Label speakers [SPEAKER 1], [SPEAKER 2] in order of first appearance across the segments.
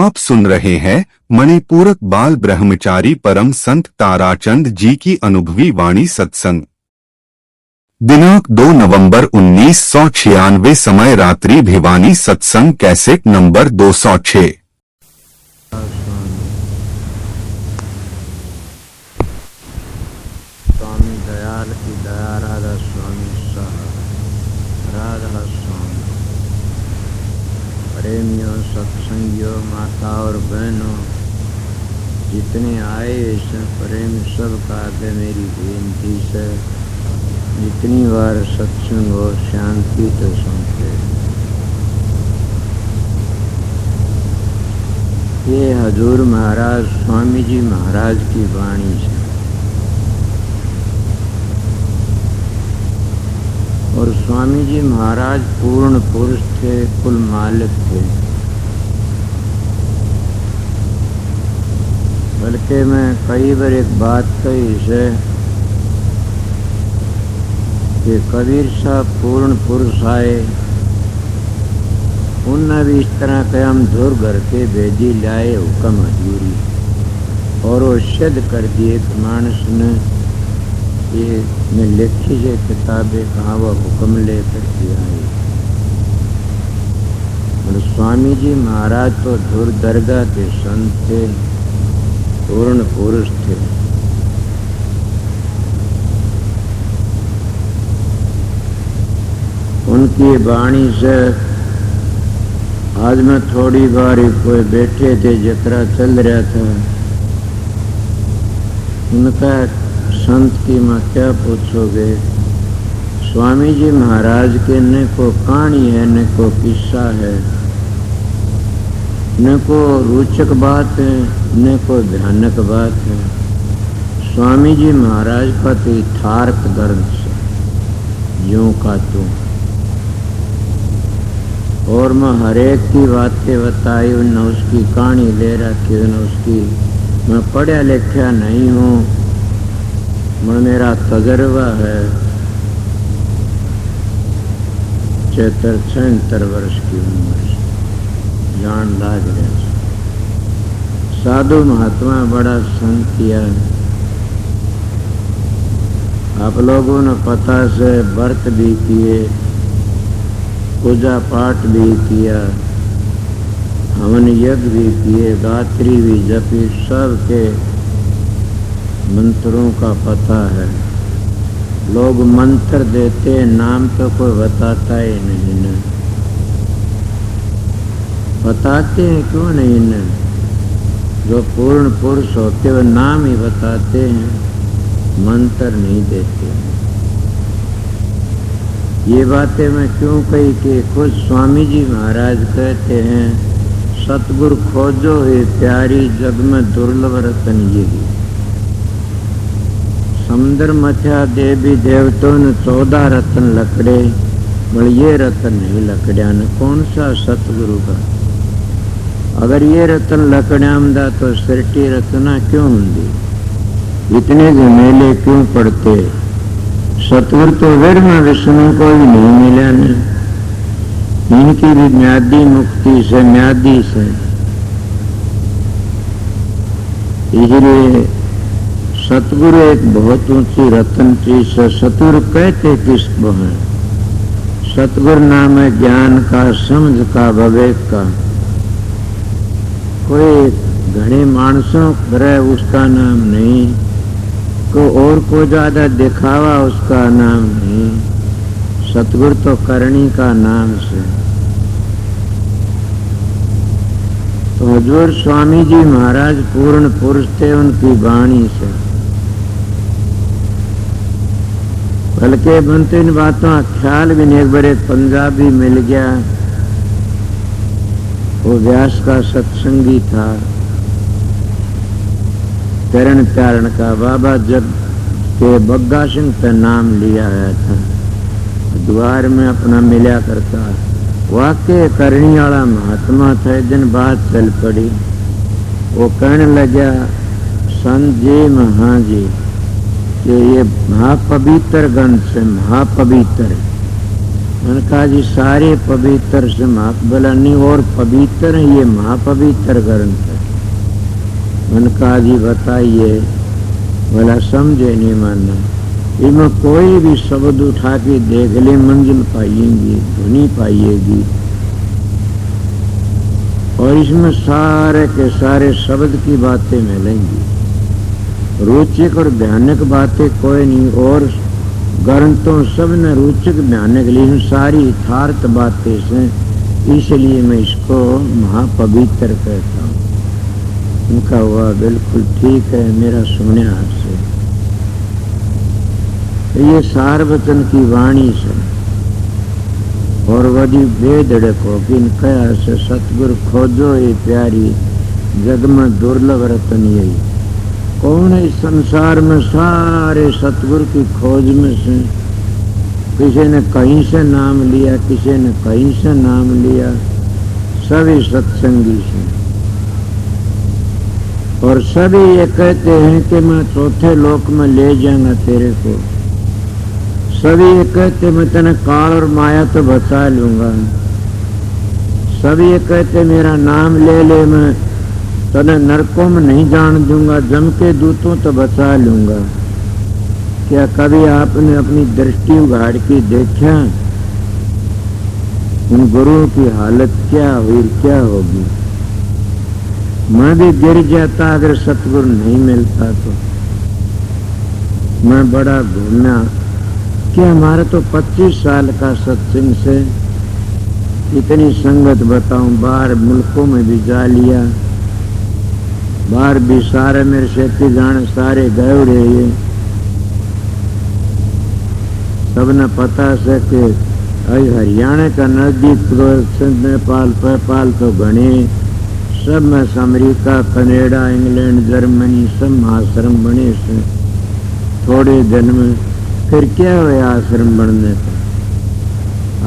[SPEAKER 1] आप सुन रहे हैं मणिपूरक बाल ब्रह्मचारी परम संत ताराचंद जी की अनुभवी वाणी सत्संग। दिनांक 2 नवंबर 1996, समय रात्रि, भिवानी। सत्संग कैसेट नंबर 206।
[SPEAKER 2] स्वामी दयाल की दया, राधा स्वामी साहब, राधा स्वामी, प्रेमियों, सत्संगियों, माता और बहनों, जितने आए इस प्रेम सब का आगे मेरी बेनती से जितनी बार सत्संग और शांति तो सुनते। ये हजूर महाराज स्वामी जी महाराज की वाणी है और स्वामी जी महाराज पूर्ण पुरुष थे, कुल मालिक थे। बल्कि मैं कई बार एक बात कही से कि कबीर साहब पूर्ण पुरुष आए, उनने भी इस तरह के हम धुर घर के भेजी लाए हुक्म हजूरी, और वो सिद्ध कर दिए कि मानस ने ये में लिखी है किताबें कहाँ वह हुक्म लेकर के आए। और स्वामी जी महाराज तो धुर दरगाह के संत थे, पूर्ण पुरुष थे। उनकी वाणी से आज मैं थोड़ी बार कोई बैठे थे जकरा चल रहा था, उनका संत की माँ क्या पूछोगे। स्वामी जी महाराज के न को कहानी है, न को किस्सा है, न को रोचक बात है, न को भयानक बात है। स्वामी जी महाराज का तो यथार्थ दर्द से यूं का तू, और मैं हरेक की बातें बताई, उन उसकी कहानी ले रखी, उन उसकी। मैं पढ़ा लिखा नहीं हूँ, मैं मेरा तजर्बा है। 76 वर्ष की उम्र, जान लाग रहा। साधु महात्मा बड़ा संत किया। आप लोगों ने पता से व्रत भी किए, पूजा पाठ भी किया, हवन यज्ञ भी किए, गायत्री भी जपी, सब के मंत्रों का पता है। लोग मंत्र देते, नाम तो कोई बताता ही नहीं न। बताते हैं क्यों नहीं न? जो पूर्ण पुरुष होते वो नाम ही बताते हैं, मंत्र नहीं देते। ये बातें मैं क्यों कही कि खुद स्वामी जी महाराज कहते हैं, सतगुरु खोजो हे प्यारी, जग में दुर्लभ रतन यही। समुद्र मथ्या देवी देवतों ने 14 रतन लकड़े, बोले ये रतन नहीं लकड़िया न। कौन सा? सतगुरु का। अगर ये रतन लकड़ियामदा तो सिरटी रतना क्यों होंगी? इतने झमेले क्यों पड़ते? सतगुरु तो विरह विष्णु को भी नहीं मिला न। इनकी भी म्यादी मुक्ति से, म्यादी से। इसलिए सतगुरु एक बहुत ऊंची रतन चीज है। सतगुरु कहते किसको है? सतगुरु नाम है ज्ञान का, समझ का, विवेक का। कोई घने मानसों करे उसका नाम नहीं, को और को ज्यादा दिखावा उसका नाम नहीं। सतगुरु तो करणी का नाम से। तो हजूर स्वामी जी महाराज पूर्ण पुरुष थे, उनकी वाणी से। बल्कि बनते इन बातों का ख्याल भी नहीं। एक बार एक पंजाबी मिल गया, वो व्यास का सत्संगी था, करण त्यारण का। बाबा जब के बग्गा सिंह का नाम लिया आया था, द्वार में अपना मिला करता। वाकई करनी वाला महात्मा था। दिन बात चल पड़ी, वो कहने लगा, संत जी महा जी कि ये महापवित्र ग्रंथ से, महापवित्र मैंने कहा जी सारे पवित्र से बोला नहीं और पवित्र है, ये महापवित्र ग्रंथ है। मैंने कहा जी बताइए। बोला समझे नहीं मानना, इसमें कोई भी शब्द उठा के देख ले मंजिल पाइएगी, धुनी पाइएगी, और इसमें सारे के सारे शब्द की बातें मिलेंगी, रोचक और भयानक बातें कोई नहीं। और ग्रंथों सब ने रोचक भयानक ली सारी यथार्थ बातें से, इसलिए मैं इसको महापवित्र कहता हूँ। उनका हुआ बिल्कुल ठीक है, मेरा सुने आपसे। ये सारवचन की वाणी से और वही बेधड़क हो कि कया से सतगुरु खोजो ये प्यारी, जग में दुर्लभ रतन यही। कौन है इस संसार में सारे सतगुरु की खोज में से किसी ने कहीं से नाम लिया, किसी ने कहीं से नाम लिया, सभी सत्संगी से। और सभी ये कहते हैं कि मैं चौथे लोक में ले जाऊंगा तेरे को। सभी ये कहते मैं तेने काल और माया तो बचा लूंगा। सभी ये कहते मेरा नाम ले ले, मैं तने नरकों में नहीं जान दूंगा, जम के दूतों तो बचा लूंगा। क्या कभी आपने अपनी दृष्टि उगाड़ के देखा उन गुरुओं की हालत क्या हुई, क्या होगी? मैं भी गिर जाता अगर सतगुरु नहीं मिलता तो। मैं बड़ा घूमना कि हमारा तो 25 साल का सत्संग से इतनी संगत बताऊं, बाहर मुल्कों में भी जा लिया, बाहर भी सारे मेरे शेती जान सारे गए उड़े। ये सबने पता से कि हरियाणा का नजदीक नेपाल तो गणे सब में अमेरिका, कनाडा, इंग्लैंड, जर्मनी सब आश्रम बने से थोड़े दिन में। फिर क्या हुआ आश्रम बनने का?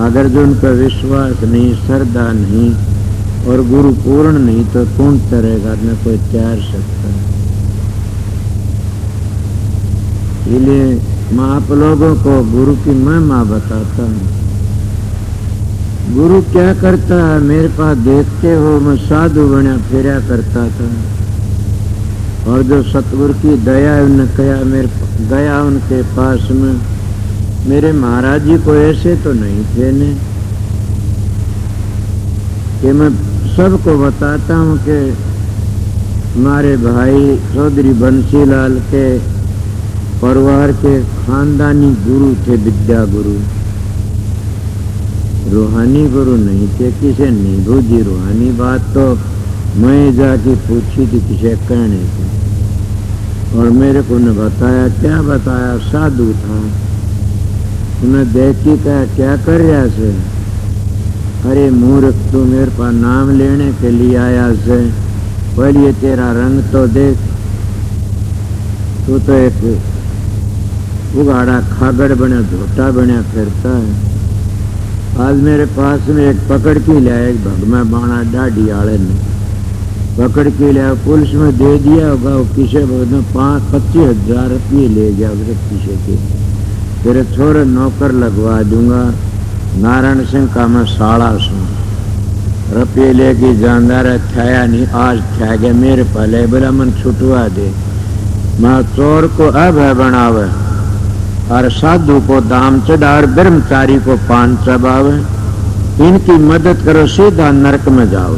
[SPEAKER 2] अगर जो उनका विश्वास नहीं, श्रद्धा नहीं और गुरु पूर्ण नहीं तो कौन करेगा? न कोई त्यार सकता। इसलिए मैं आप लोगों को गुरु की महिमा बताता हूँ। गुरु क्या करता है मेरे पास देखते हो, मैं साधु बना फिरा करता था। और जो सतगुरु की दया उन्हें कहा मेरे गया उनके पास में, मेरे महाराज जी को ऐसे तो नहीं थे ने कि मैं सबको बताता हूँ कि हमारे भाई चौधरी बंसीलाल के परिवार के खानदानी गुरु थे, विद्या गुरु, रूहानी गुरु नहीं थे। किसे नहीं बूझी रूहानी बात तो मैं जाके पूछी थी किसे कहने से, और मेरे को ने बताया। क्या बताया? साधु था। उन्हें देखी कहा क्या कर रहा से? अरे मूर्ख, तू मेरे पास नाम लेने के लिए आया से, पहले ये तेरा रंग तो देख, तू तो एक उगाड़ा खागड़ बना झोटा बना फिरता है। आज मेरे पास में एक पकड़ के लिया, एक भगमा बाणा डाढ़ी आले ने पकड़ के लिया, पुलिस में दे दिया होगा। वो किसे 25,000 रुपये ले गया उधर किसे के। तेरे छोरे नौकर लगवा दूंगा, नारायण सिंह का मैं साड़ा सुन। रुपये लेके जानदार थाया नहीं, आज था गया मेरे पहले। बोला मन छुटवा दे। मैं चोर को अब है बनावे और साधु को दाम चढ़ा और ब्रह्मचारी को पान चबावे। इनकी मदद करो, सीधा नरक में जाओ।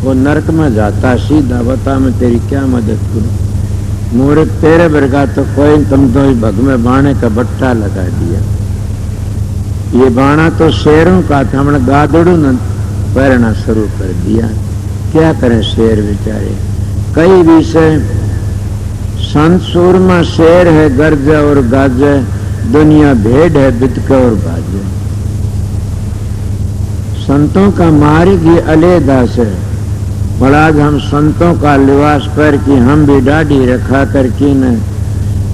[SPEAKER 2] वो नरक में जाता सीधा। बता मैं तेरी क्या मदद करूं? मूर्ख, तेरे वर्गा तो कोई, तुम तो इस भग में बाणे का बट्टा लगा दिया। ये बाणा तो शेरों का था, हमने गादड़ू ने पहरना शुरू कर दिया। क्या करें शेर बेचारे? कई विषय संत सूरमा शेर है गर्ज और गाज, दुनिया भेड़ है बिदक और बाज। संतों का मार्ग ही अलहदा से। और आज हम संतों का लिबास पर कि हम भी दाढ़ी रखा करके न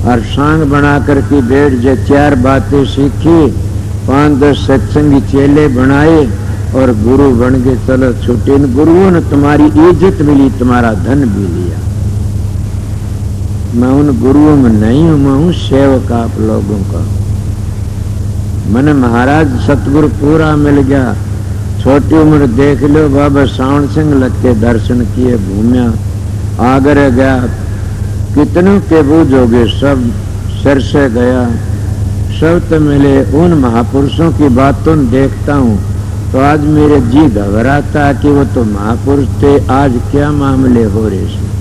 [SPEAKER 2] और सांग बना करके बैठ जे 4 बातें सीखी, 5-10 सत्संगी चेले बनाए और गुरु बन के चलो छुट्टे। गुरुओं ने तुम्हारी इज्जत मिली, तुम्हारा धन भी लिया। मैं उन गुरुओं में नहीं हूं, मैं हूं सेवक आप लोगों का। मैंने महाराज सतगुरु पूरा मिल गया। छोटी उम्र देख लो, बाबा सावन सिंह लग के दर्शन किए, घूमया, आगरे गया, कितनों के बूझोगे, सब सिर से गया, सब तो मिले। उन महापुरुषों की बातों देखता हूँ तो आज मेरे जी घबराता कि वो तो महापुरुष थे, आज क्या मामले हो रहे हैं।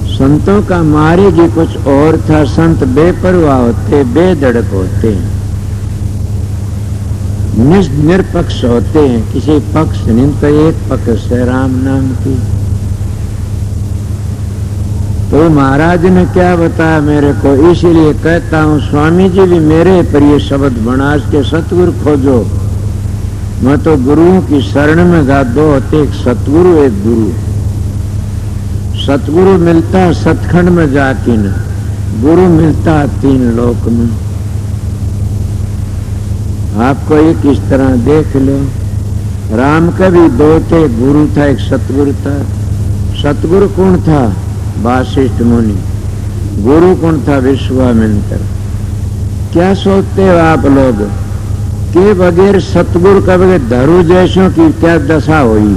[SPEAKER 2] संतों का मार्ग ही कुछ और था। संत बेपरवाह होते, बेधड़क होते हैं, निरपक्ष होते हैं, किसी पक्ष नहीं तो एक पक्ष है राम नाम की। तो महाराज ने क्या बताया मेरे को, इसीलिए कहता हूँ स्वामी जी भी मेरे पर ये शब्द बनास के सतगुरु खोजो। मैं तो गुरुओं की शरण में गा, दो होते, एक सतगुरु एक गुरु। सतगुरु मिलता सतखंड में जाके न, गुरु मिलता तीन लोक में। आपको एक इस तरह देख लो, राम के भी दो थे, गुरु था एक सतगुरु था। सतगुरु कौन था? वासिष्ठ मुनि। गुरु कौन था? विश्वामित्र। क्या सोचते हो आप लोग के बगैर सतगुरु का बगैर धरु जैसों की क्या दशा हुई?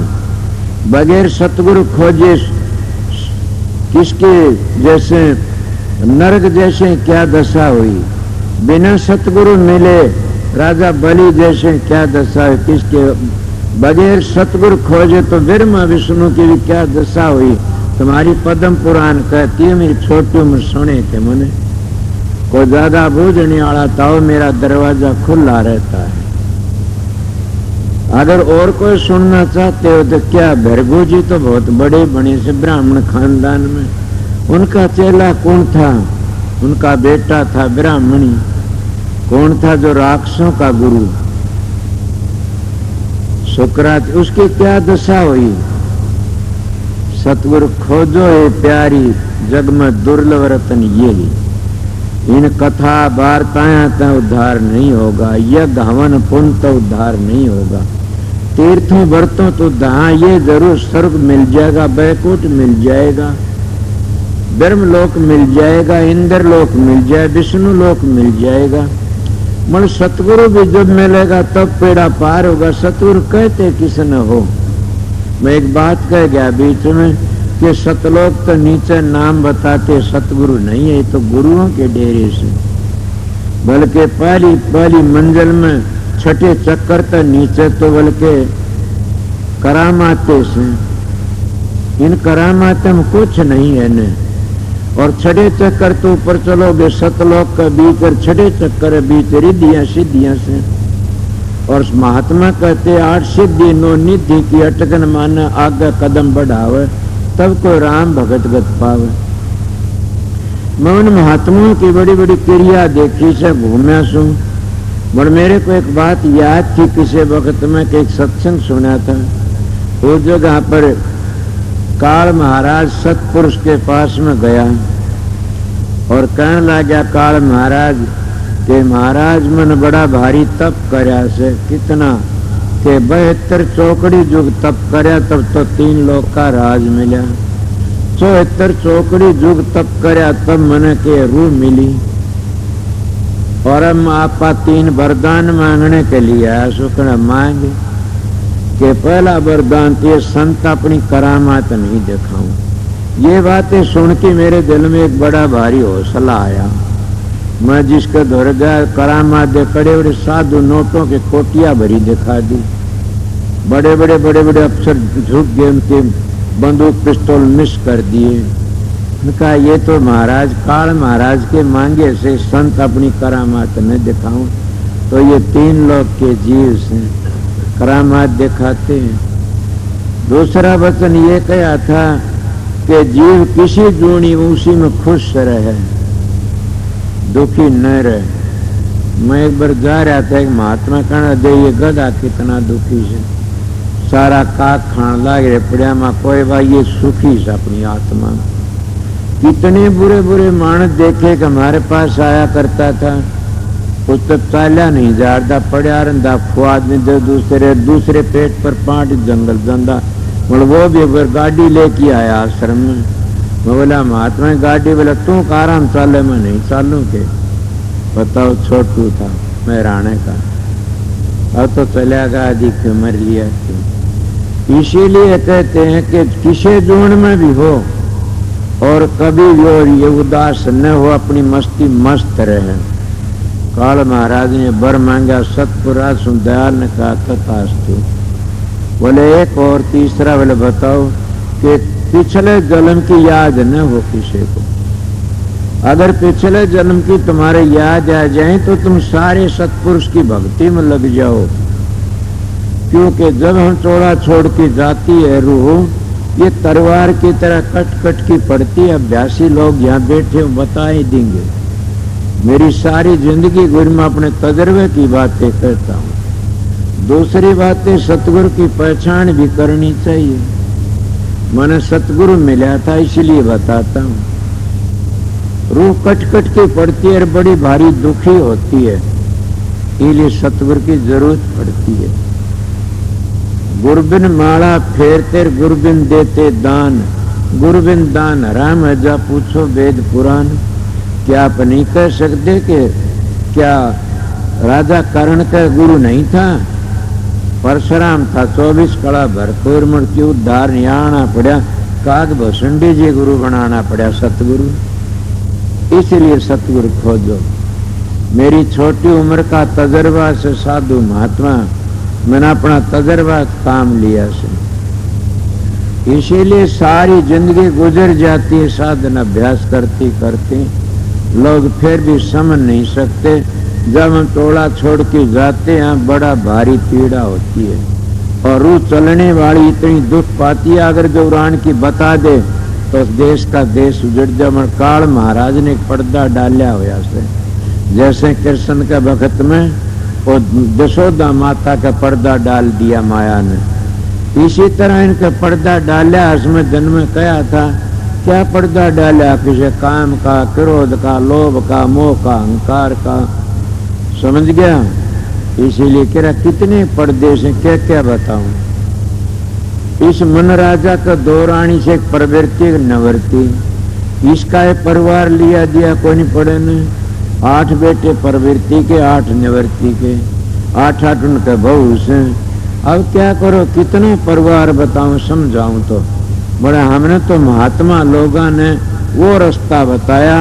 [SPEAKER 2] बगैर सतगुरु खोजे किसके जैसे नरक जैसे क्या दशा हुई? बिना सतगुरु मिले राजा बलि जैसे क्या दशा हुई? किसके बगैर सतगुरु खोजे तो ब्रह्मा विष्णु की भी क्या दशा हुई? तुम्हारी पद्म पुराण कहती है, मेरी छोटी उम्र सुने थे मैंने, कोई ज्यादा बूझने वाला था, मेरा दरवाजा खुला रहता है। अगर और कोई सुनना चाहते हो तो क्या, भृगु जी तो बहुत बड़े बने से ब्राह्मण खानदान में, उनका चेला कौन था? उनका बेटा था ब्राह्मणी। कौन था जो राक्षसों का गुरु? सुकरात। उसकी क्या दशा हुई? सतगुरु खोजो ये प्यारी, जग में दुर्लभ रतन ये ही। इन कथा वार्ताएं तो उद्धार नहीं होगा, यज्ञ हवन पुण्य तो उद्धार नहीं होगा, तीर्थों व्रतों तो जहां ये जरूर स्वर्ग मिल जाएगा, बैकुंठ मिल जाएगा, ब्रह्मलोक मिल जाएगा, इंद्रलोक मिल जाए, विष्णु लोक मिल जाएगा। मन सतगुरु भी जब मिलेगा तब पेड़ा पार होगा। सतगुरु कहते किस न हो। मैं एक बात कह गया बीच में कि सतलोक तो नीचे नाम बताते, सतगुरु नहीं है, तो गुरुओं के डेरे से, बल्कि पहली मंजिल में छठे चक्कर तक नीचे तो बल्कि करामाते से। इन करामाते में कुछ नहीं है न। और छठे चक्कर तो ऊपर चलोगे सतलोक का बीच, और छठे चक्कर बीच रिद्धियां सिद्धियां से। और महात्मा कहते 8 सिद्धि 9 निधि की अटकन माने, आगे कदम बढ़ावे तब को राम भगत गत पावे। मैं उन महात्माओं की बड़ी बड़ी क्रिया देखी से घूमया सू। और मेरे को एक बात याद थी किसी वक्त में कि एक सत्संग सुना था। उस जगह पर काल महाराज सतपुरुष के पास में गया और कहने लगा काल महाराज के महाराज मन बड़ा भारी तप करया से। कितना के 72 चौकड़ी जुग तप करया तब तो 3 लोक का राज मिला। 74 चौकड़ी जुग तप करया तब मन के रूह मिली। और हम आपा 3 वरदान मांगने के लिए आया। सुखना मांगे कि पहला वरदान तो संत अपनी करामात नहीं दिखाऊं। ये बातें सुन के मेरे दिल में एक बड़ा भारी हौसला आया। मैं जिसके धोर गया करामात दे, बड़े बड़े साधु नोटों के कोटिया भरी दिखा दी। बड़े बड़े अफसर झुक गए, उनके बंदूक पिस्तौल मिस कर दिए। कहा ये तो महाराज काल महाराज के मांगे से संत अपनी करामात न दिखाऊं। तो ये 3 लोक के जीव से करामात दिखाते हैं। दूसरा वचन ये कहा था कि जीव किसी जूनी उसी में खुश रहे, दुखी न रहे। मैं एक बार जा रहा था, एक महात्मा कहना दे ये गधा कितना दुखी है, सारा काक खान लाग रहे पड़िया में, कोई भाई ये सुखी है अपनी आत्मा। कितने बुरे बुरे मानस देखे कि हमारे पास आया करता था, कुछ तो चाल्या नहीं जारदा पड़ा रहा, खुआद नहीं दे, दूसरे पेट पर 5 जंगल जंदा। मतलब वो भी एक बार गाड़ी लेके आया आश्रम में। मैं बोला महात्मा गाड़ी, बोला तू आराम चाले, मैं नहीं चालू के। बताओ, छोटू था मैं राणे का, अब तो चला गया, अधिक मर लिया क्यों। इसीलिए कहते हैं कि किसी जोन में भी हो और कभी भी और ये उदास न हो, अपनी मस्ती मस्त रहे। काल महाराज ने बर मांगा, सतपुरा सुदयाल ने कहा तथास्तु। बोले एक और तीसरा, बोले बताओ कि पिछले जन्म की याद न हो किसी को। अगर पिछले जन्म की तुम्हारे याद आ जाए तो तुम सारे सत्पुरुष की भक्ति में लग जाओ, क्योंकि जब हम चौड़ा छोड़ के जाती है रूह, ये तलवार की तरह कट कट की पड़ती है। अभ्यासी लोग यहाँ बैठे हो बता ही देंगे। मेरी सारी जिंदगी गुरु में अपने तजर्बे की बातें करता हूँ। दूसरी बातें सतगुरु की पहचान भी करनी चाहिए। मैंने सतगुरु मिला था इसलिए बताता हूँ। रूह कट कट के पड़ती है और बड़ी भारी दुखी होती है, इसलिए सतगुरु की जरूरत पड़ती है। गुरबिन माला फेरते गुरबिन देते दान, गुरबिन दान हराम है जा पूछो वेद पुराण। क्या आप नहीं कह सकते कि क्या राजा कर्ण का गुरु नहीं था? परशुराम था, 24 कला भरपूर मृत्यु उद्धार नियाणा पड़ा, काग भसंडी जी गुरु बनाना पड़ा सतगुरु। इसलिए सतगुरु खोजो। मेरी छोटी उम्र का तजर्बा से साधु महात्मा, मैंने अपना तजर्बा काम लिया से, इसीलिए सारी जिंदगी गुजर जाती है साधना अभ्यास करती करती। लोग फिर भी समझ नहीं सकते। जब हम टोला छोड़ के जाते हैं बड़ा भारी पीड़ा होती है, और रूह चलने वाली इतनी दुख पाती है। अगर दौरान की बता दे तो देश का देश उजड़ जाए। काल महाराज ने एक पर्दा डालिया हुआ से, जैसे कृष्ण के वक्त में और यशोदा माता का पर्दा डाल दिया माया ने, इसी तरह इनका पर्दा डाला। इसमें जन्म कहा था, क्या पर्दा डाला? किसी काम का, क्रोध का, लोभ का, मोह का, अहंकार का, समझ गया? इसीलिए कह रहा कितने पर्दे से क्या क्या बताऊं। इस मन राजा का दो रानी से एक प्रवृत्ति एक निवृत्ति, इसका एक परिवार लिया दिया कोई नहीं पड़े ने। 8 बेटे प्रवृत्ति के, 8 निवृत्ति के, 8 उनके बहू से। अब क्या करो, कितना परिवार बताऊं समझाऊं तो। बड़ा हमने तो महात्मा लोगों ने वो रास्ता बताया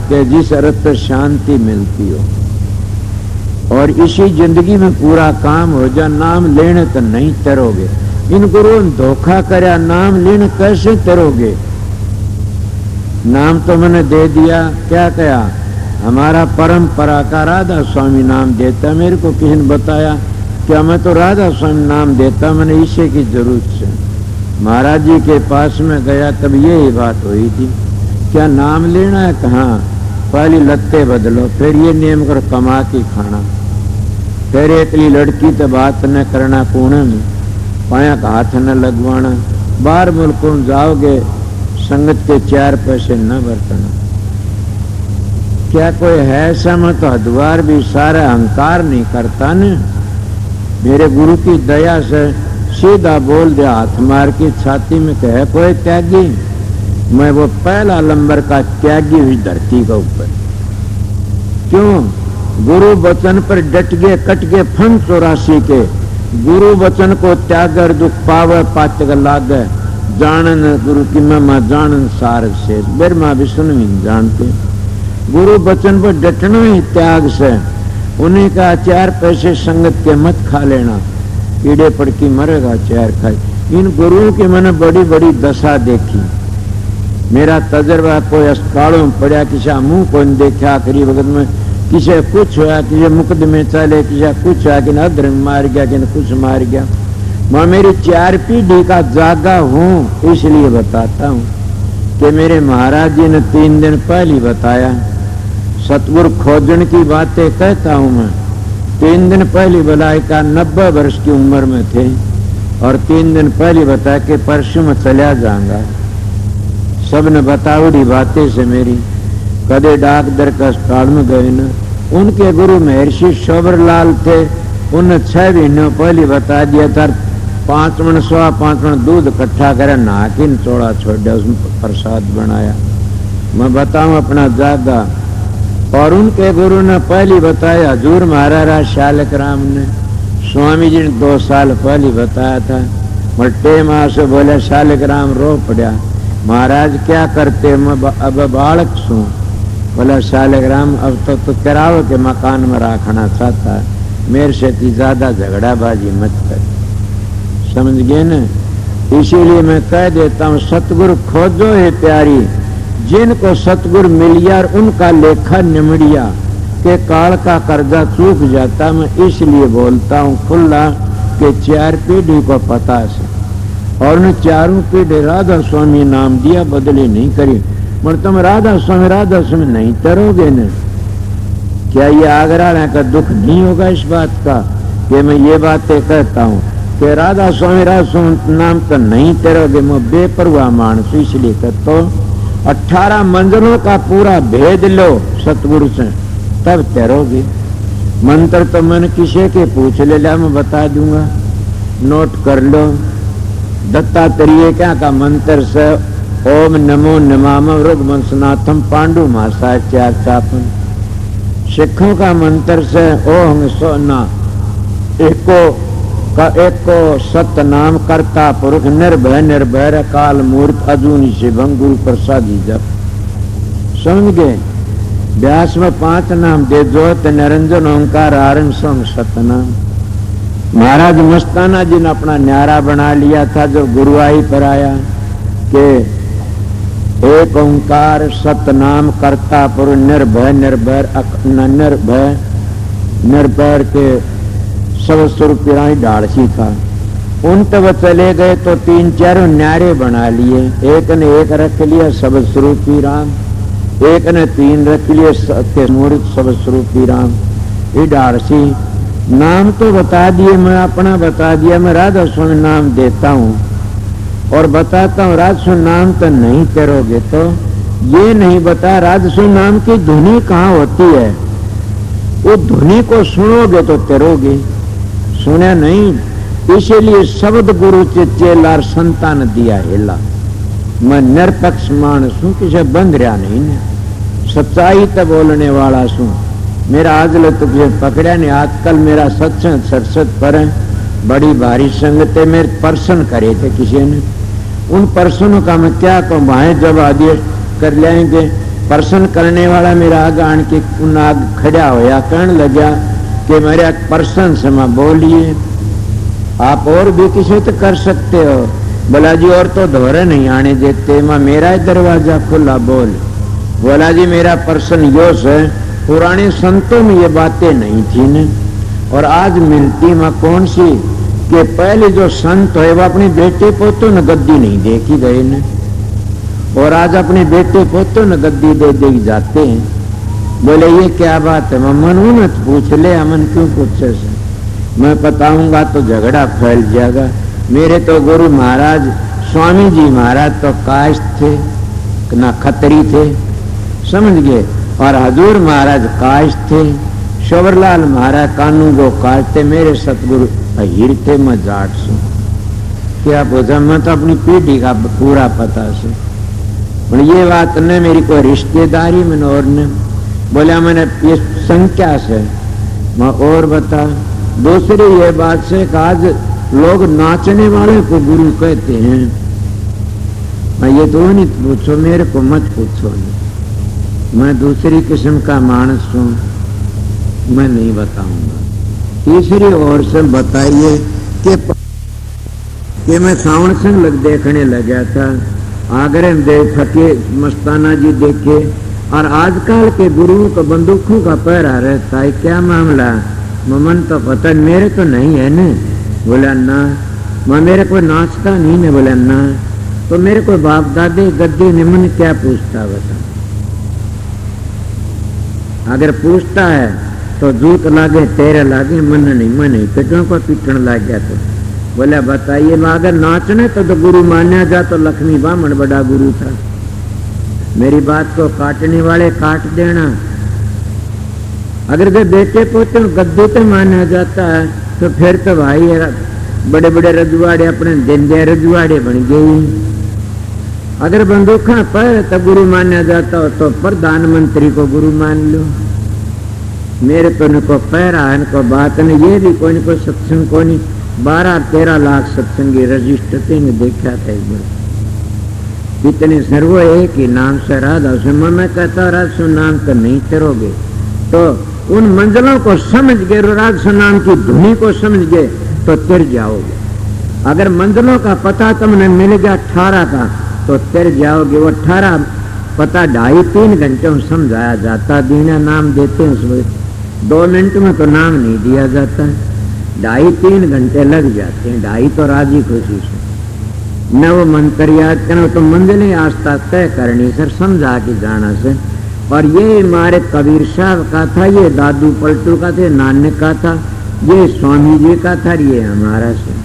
[SPEAKER 2] कि जिस रास्ते शांति मिलती हो और इसी जिंदगी में पूरा काम हो जा। नाम लेने तो नहीं तरोगे, इन गुरुओं ने धोखा करया, नाम लेने कैसे तरोगे? नाम तो मैंने दे दिया, क्या कहा? हमारा परंपरा का राधा स्वामी नाम देता। मेरे को किसी ने बताया, क्या मैं तो राधा स्वामी नाम देता, मैंने इसे की जरूरत से। महाराज जी के पास में गया तब यही बात हुई थी, क्या नाम लेना है? कहाँ? पहले लत्ते बदलो, फिर ये नियम कर कमा के खाना, फिर एकली लड़की तो बात न करना, कोने में पाया का हाथ न लगवाना, बाहर मुल्कों में जाओगे संगत के 4 पैसे न बरतना। क्या कोई है ऐसा? मैं तो हदवार भी सारा अहंकार नहीं करता न। मेरे गुरु की दया से सीधा बोल दिया, हाथ मार की छाती में, कहे कोई त्यागी? मैं वो पहला नंबर का त्यागी हुई धरती के ऊपर। क्यों? गुरु वचन पर डट गए, कट गए फन 84 के। गुरु वचन को त्यागर दुख पावे पाचक लागे, जानन गुरु की महिमा जानन सार से। बिरमा विष्णु नहीं जानते। गुरु वचन पर डटना ही त्याग से। उन्हीं का 4 पैसे संगत के मत खा लेना, कीड़े पड़ की मरेगा 4 खाए। इन गुरुओं की मैंने बड़ी बड़ी दशा देखी। मेरा तजर्बा कोई अस्पतालों में पड़ा, किसी मुंह को देखा आखिरी वक्त में, किसी कुछ हुआ, किसी मुकदमे चले, किसी कुछ हुआ, कि अधरंग मार गया, कि कुछ मार गया। मैं मेरी 4 पीढ़ी का जागा हूँ, इसलिए बताता हूँ कि मेरे महाराज जी ने 3 दिन पहले बताया। सतगुरु खोजन की बातें कहता हूँ मैं। 3 दिन पहले बुलाए का 90 वर्ष की उम्र में थे, और 3 दिन पहले बताया कि परसों में चला जाऊंगा। सब ने बतावड़ी बातें से मेरी। कदे डाक दर का अस्पताल में गए न, उनके गुरु महर्षि शोभरलाल थे, उन्हें 6 महीनों पहले बता दिया था। 5 मन 5.25 मन दूध इकट्ठा करे, नहा के चौड़ा छोड़ दिया, उसमें प्रसाद बनाया। मैं बताऊं अपना जागा, और उनके गुरु ने पहले बताया, हजूर महाराज शालक राम ने स्वामी जी ने 2 साल पहले बताया था। मट्टे माँ से बोले, शालक राम रो पड़ा, महाराज क्या करते, मैं अब बालक छू। बोला, शालक राम अब तो कराव के मकान में रखना चाहता है, मेरे से इतनी ज्यादा झगड़ाबाजी मत कर। समझ गए न? इसीलिए मैं कह देता हूँ, सतगुरु खोजो है प्यारी, जिनको सतगुरु मिल गया उनका लेखा निमड़िया के काल का कर्जा चूक जाता। मैं इसलिए बोलता हूँ खुला कि 4 पीढ़ी को पता है और उन 4 पीढ़ी राधा स्वामी नाम दिया, बदली नहीं करी। मगर तुम राधा स्वामी नहीं करोगे न, क्या ये आगरा का दुख नहीं होगा इस बात का कि मैं ये बातें कहता हूँ कि राधा स्वामी नाम तो नहीं करोगे। मैं बेपरवाह मानस इसलिए कहता हूँ 18 मंजिलों का पूरा भेद लो सतगुरु से, तब तैरोगे। मंत्र तो मैंने किसी के पूछ ले ला, मैं बता दूंगा, नोट कर लो। दत्तात्रेय क्या का मंत्र से ओम नमो नमाम रघुवंशनाथम पांडु मासा 4 सिखों का मंत्र से ओम सोना एको सत नाम करता पुरुष निर्भय निर्भय काल मूर्त अजूनी शिवं गुरु प्रसादी जप। समझ गए? व्यास में 5 नाम दे ज्योत निरंजन ओंकार आरंभ सोम सतनाम। महाराज मस्ताना जी ने अपना न्यारा बना लिया था जो गुरुआई पर आया कि एक ओंकार सतनाम करता पुरुष निर्भय निर्भय निर्भय निर्भय के सब स्वरूप ढाड़सी था। उन तब चले गए तो 3-4 न्यारे बना लिए। एक ने 1 रख लिया सब स्वरूपी राम, एक ने 3 रख लिए मूर्त सब स्वरूपी राम। ये ढाड़सी नाम तो बता दिए, मैं अपना बता दिया, मैं राधा स्वामी नाम देता हूँ और बताता हूँ। राधा स्वामी नाम तो नहीं करोगे तो ये नहीं बता राधा स्वामी नाम की धुनी कहाँ होती है। वो धुनी को सुनोगे तो तेरोगे, सुना नहीं। इसीलिए शब्द गुरु चेलार संतान दिया हेला। मैं निरपक्ष मानस हूं, किसे बंध रहा नहीं ने, सच्चाई तो बोलने वाला सू। मेरा आज तुझे पकड़ा नहीं, आजकल मेरा सत्संग सरसत पर बड़ी भारी संगत है। मेरे पर्सन करे थे किसी ने, उन पर्सनों का मैं क्या कहूँ, भाई जब आदि कर लेंगे। पर्सन करने वाला मेरा आग आन के उन आग खड़ा होया, कहने लगा कि मेरे पर्सन से मैं बोलिए, आप और भी किसी तो कर सकते हो। बोला जी और तो दोहरे नहीं आने देते, मैं मेरा दरवाजा खुला बोल। बोला जी मेरा पर्सन योश है, पुराने संतों में ये बातें नहीं थी न, और आज मिलती मैं कौन सी कि पहले जो संत है वो अपने बेटे पोतों न गद्दी नहीं देखी गए न, और आज अपने बेटे पोतों न गद्दी दे दे जाते हैं। बोले ये क्या बात है, मन न पूछ ले, अमन क्यों पूछे से, मैं बताऊंगा तो झगड़ा फैल जाएगा। मेरे तो गुरु महाराज स्वामी जी महाराज तो कायस्थ थे ना खतरी थे, समझ गए, और हजूर महाराज कायस्थ थे। शोभरलाल महाराज कानू गो काश थे, मेरे सतगुरु अहीर थे, मैं जाट सू। क्या पूछा, मैं तो अपनी पीढ़ी का पूरा पता से। और ये बात न मेरी कोई रिश्तेदारी में और न बोला, मैंने ये संख्या से मैं और बता। दूसरी ये बात से कि आज लोग नाचने वाले को गुरु कहते हैं। मैं ये तो नहीं पूछो, मेरे को मत पूछो, मैं दूसरी किस्म का मानस हूँ, मैं नहीं बताऊंगा। तीसरी ओर से बताइए कि मैं सावन संग देखने लगा था, आगरे में देख के मस्ताना जी देखे, और आजकल के गुरुओं को बंदूकों का पहरा रहता है, क्या मामला। मन तो पता मेरे तो नहीं है न। बोला ना, मैं मेरे को नाचता नहीं न। बोला ना, तो मेरे को बाप दादे गद्दी ने मन क्या पूछता बता। अगर पूछता है तो जूत लागे तेरे लागे, मन नहीं पिटों को पिटन लग गया। तो बोला बताइए, मैं अगर नाचने तो गुरु मान्या जा तो लक्ष्मी बामन बड़ा गुरु था। मेरी बात को काटने वाले काट देना। अगर जो बेटे पोते गद्दे पे माना जाता है तो फिर तो भाई बड़े बड़े रजवाड़े अपने दिन रजवाड़े बन गए। अगर बंदूका पर तो गुरु माना जाता हो तो प्रधानमंत्री को गुरु मान लो। मेरे तो इनको पैरा इनको बात नहीं, ये भी कोई को सत्संग को नहीं, 12-13 लाख सत्संगी रजिस्टर ने देखा था एक बार। इतने सर्व एक ही नाम से राधा सुन, मैं कहता राधा नाम तो नहीं तेरोगे, तो उन मंजिलों को समझ गए, राधा नाम की धुनी को समझ गए तो तिर जाओगे। अगर मंजिलों का पता तुमने मिल गया 18 का तो तिर जाओगे। वो 18 पता 2.5-3 घंटे में समझाया जाता। दीना नाम देते हैं उसमें 2 मिनट में तो नाम नहीं दिया जाता, 2.5-3 घंटे लग जाते हैं। 2.5 तो राजी खुशी से न वो मंत्र याद करना, तो मंजिलें आस्था तय करनी सर, समझा के जाना से। और ये हमारे कबीर साहब का था, ये दादू पलटू का था, नानक का था, ये स्वामी जी का था, ये हमारा से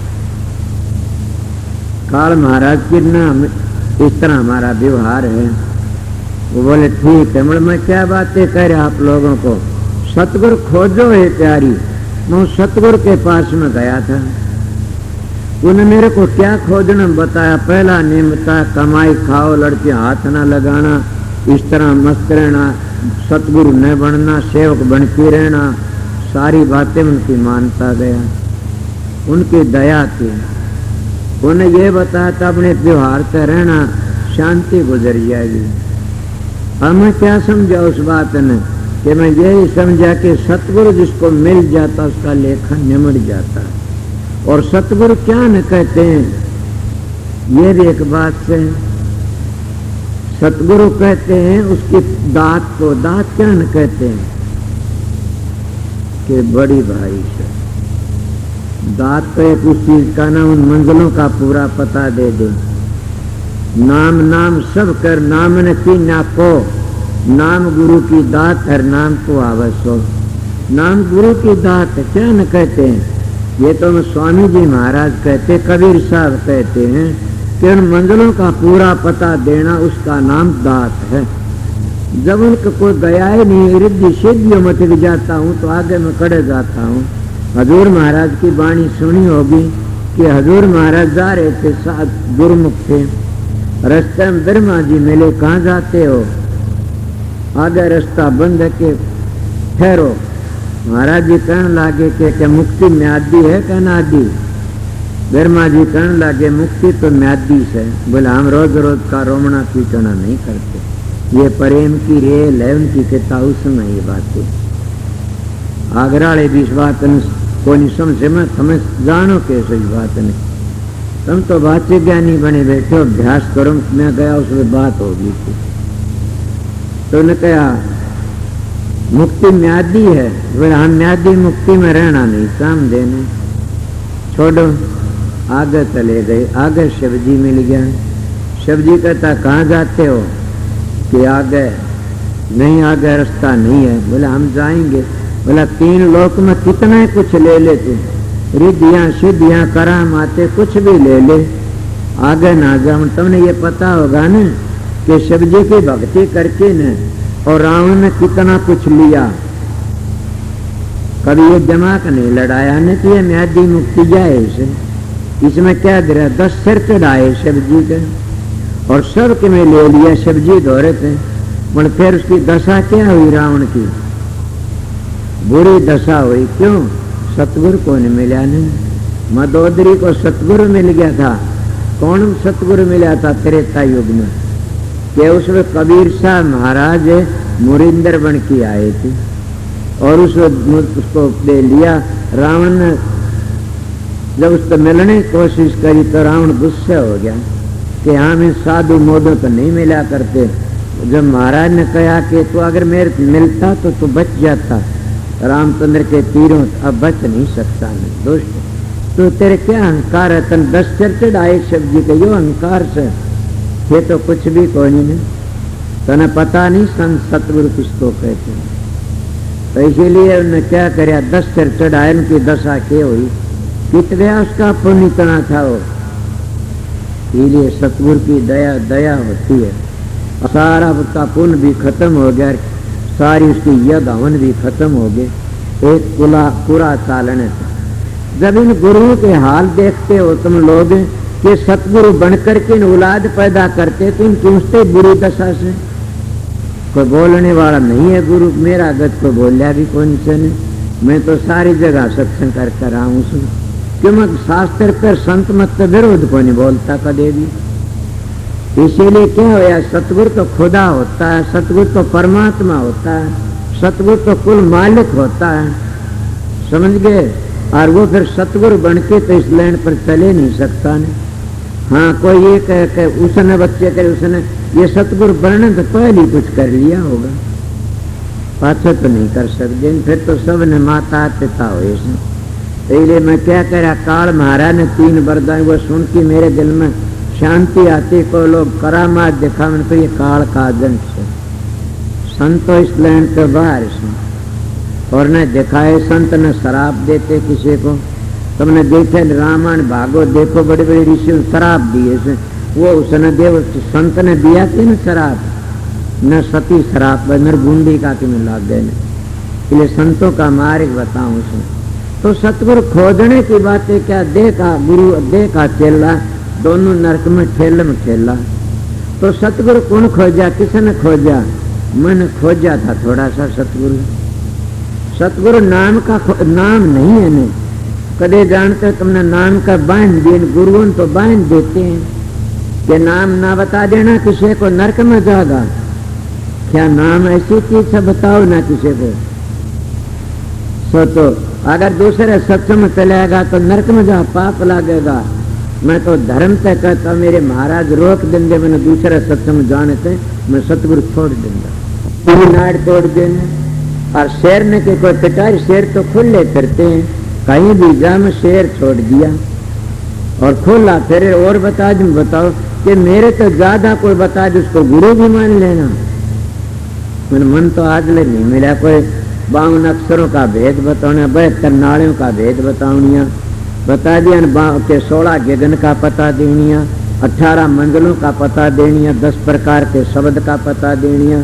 [SPEAKER 2] काल महाराज की नाम इस तरह हमारा व्यवहार है। वो बोले ठीक है। मैं क्या बातें कह रहे आप लोगों को, सतगुरु खोजो है प्यारी। मैं सतगुरु के पास में गया था, उन्होंने मेरे को क्या खोजना बताया। पहला नियम था कमाई खाओ, लड़के हाथ ना लगाना, इस तरह मस्त रहना, सतगुरु न बनना, सेवक बन के रहना। सारी बातें उनकी मानता गया, उनकी दया थी। उन्हें ये बताया था अपने व्यवहार से रहना, शांति गुजर जाएगी। अब मैं क्या समझा उस बात ने कि मैं यही समझा कि सतगुरु जिसको मिल जाता उसका लेखन निमट जाता है। और सतगुरु क्या न कहते हैं, ये भी एक बात से सतगुरु कहते हैं उसकी दात को, दात क्या न कहते हैं कि बड़ी भाई से दात तो एक उस चीज का ना, उन मंजिलों का पूरा पता दे दे। नाम नाम सब कर नाम न की ना को, नाम गुरु की दात हर नाम को आवश्यो। नाम गुरु की दात क्या न कहते हैं, ये तो स्वामी जी महाराज कहते, कबीर साहब कहते हैं कि उन मंजिलों का पूरा पता देना उसका नाम दात है। जब उनको कोई गया ही नहीं, रिद्धि सिद्धियों में टिक जाता हूँ तो आगे मैं खड़े जाता हूँ। हजूर महाराज की वाणी सुनी होगी कि हजूर महाराज जा रहे थे, साथ गुरुमुख थे, रास्ते में ब्रह्मा जी मिले, कहाँ जाते हो? आगे रास्ता बंद है कि ठहरो। महाराज जी कहने लागे कि मुक्ति म्यादी है क्या नादी? ब्रह्मा जी कहने लागे मुक्ति तो म्यादी से। बोले हम रोज रोज का रोमना पीटना नहीं करते, ये प्रेम की रेल है उनकी किता, उसमें ये बात है। आगराड़े भी इस बात को नहीं समझे, मैं समझ जानो कैसे इस बात नहीं। तुम तो बातें ज्ञानी बने बैठे, अभ्यास करो। मैं गया उसमें बात होगी थी तो ने कहा मुक्ति म्यादी है। बोले हम म्यादी मुक्ति में रहना नहीं, काम देने छोड़ो। आगे चले गए, आगे शिव जी मिल गया। शिव जी कहता कहाँ जाते हो? कि आगे नहीं, आगे रास्ता नहीं है। बोले हम जाएंगे। बोला 3 लोक में कितना कुछ ले ले तू, रिद्धियां सिद्धियां करामाते कुछ भी ले ले, आगे ना जाऊं। तुमने ये पता होगा न कि शिव जी की भक्ति करके न और रावण ने कितना कुछ लिया, कभी ये दिमाग नहीं लड़ाया न कि ये म्यादी मुक्ति जाए इसे। इसमें क्या गिरा, 10 सिर चढ़ाए शिव जी के और सब के में ले लिया। शिव जी दौरे थे, बोले फिर उसकी दशा क्या हुई? रावण की बुरी दशा हुई। क्यों? सतगुरु को नहीं मिला नहीं। मदोदरी को सतगुरु मिल गया था। कौन सतगुरु मिला था त्रेता युग में? कि उसमें कबीर साहब महाराज मुरिंदर बन के आए थे और उसको दे लिया। रावण ने जब उसको मिलने की कोशिश करी तो रावण गुस्से हो गया कि हमें साधु मोदो तो नहीं मिला करते। जब महाराज ने कहा कि तू अगर मेरे मिलता तो तू बच जाता, रामचंद्र के तीरों अब बच नहीं सकता। नहीं दोस्त, तो तेरे क्या अहंकार है? तन 10 सिर चढ़ाए शिव जी के, यो अहंकार से ये तो कुछ भी कोई नहीं। तने पता नहीं संत सतगुरु किसको कहते हैं। तो इसीलिए उन्होंने क्या कराया, 10 सिर चढ़ाए। उनकी दशा क्या हुई? कित गया उसका पुण्य इतना था वो। इसलिए सतगुरु की दया होती है। सारा उसका पुण्य भी खत्म हो गया, सारी उसकी यज्ञ हवन भी खत्म हो गए, एक पूरा चालन था। जब इन गुरुओं के हाल देखते हो तुम लोग कि सतगुरु बनकर के औलाद पैदा करते तो इनकी उससे बुरी दशा से कोई बोलने वाला नहीं है। गुरु मेरा गत को बोलिया भी कौन से नहीं, मैं तो सारी जगह सत्संग कर रहा हूँ क्यों मैं शास्त्र पर संत मत विरोध को नहीं बोलता कदे भी। इसीलिए क्या होया, सतगुरु तो खुदा होता है, सतगुरु तो परमात्मा होता है, सतगुरु तो कुल मालिक होता है, समझ गए। और वो फिर सतगुरु बन के तो इस लैंड पर चले नहीं सकता ने। हाँ कोई ये कह उसने बच्चे करे उसने ये सतगुरु बनने तो पहले ही कुछ कर लिया होगा, पाछा तो नहीं कर सकते, फिर तो सब ने माता पिता हो। इसलिए मैं क्या करा, काल महाराज ने 3 वरदान वो सुन के मेरे दिल में शांति आती। को लोग करामात दिखा मैंने तो ये काल का जंग से संत तो इस लैंड के बाहर से और न दिखाए संत न शराब देते किसी को। तुमने देखे रामायण भागवत देखो, बड़े बड़े ऋषि शराब दिए से वो उसने देव संत ने दिया थी न शराब, न सती शराब नरगुंडी का तुम्हें लाग गए। इसलिए संतों का मार्ग बताऊं से तो सतगुरु खोजने की बातें क्या, देखा गुरु देखा चेला दोनों नरक में ठेला। तो सतगुरु कौन खोजा, किसने खोजा, मैंने खोजा था थोड़ा सा सतगुरु। सतगुरु नाम का नाम नहीं है ने कदे जानते तुमने नाम का बांध दिए, गुरुओं तो बांध देते हैं कि नाम ना बता देना किसी को नरक में जाएगा। क्या नाम ऐसी चीज से बताओ ना किसी को। सो तो अगर दूसरे सत्संग में चलेगा तो नरक में जा पाप लगेगा। मैं तो धर्म से कहता मेरे महाराज रोक देंगे, मैंने दूसरे सत्संग जाने थे मैं सतगुरु छोड़ दूंगा, पूरी नाड़ तोड़ देने। और शेर ने के कोई पिटाई, शेर तो खुले फिरते हैं, कहीं भी जा मैं शेर छोड़ दिया और खोला फिर और बताओ कि मेरे तो ज्यादा कोई बता दे उसको गुरु भी मान लेना। मेरे मन तो आज ले नहीं मिला कोई 52 अक्षरों का भेद बताना, 72 नाड़ियों का भेद बताउनिया बता दिया, के 16 गगन का पता देनिया, 18 मंजिलों का पता देनिया, 10 प्रकार के शब्द का पता देनिया।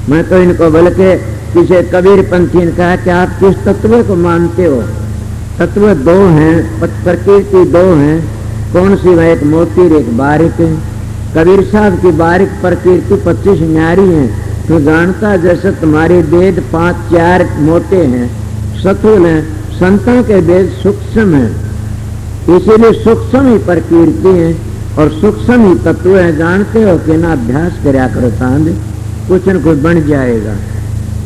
[SPEAKER 2] मैं तो इनको बल्कि किसी कबीर पंथी ने कहा कि आप किस तत्व को मानते हो। तत्व 2 हैं, प्रकृति 2 हैं, कौन सी है, एक मोटी एक बारीक है। कबीर साहब की बारीक प्रकृति 25 न्यारी है, तो जानता जैसे तुम्हारे वेद 5-4 मोटे हैं सतुल हैं, संतों के वेद सूक्ष्म है, इसीलिए सूक्ष्म ही प्रकृति है और सूक्ष्म ही तत्व है। जानते हो कि ना अभ्यास कराया करो सांध कुछ न कुछ बन जाएगा।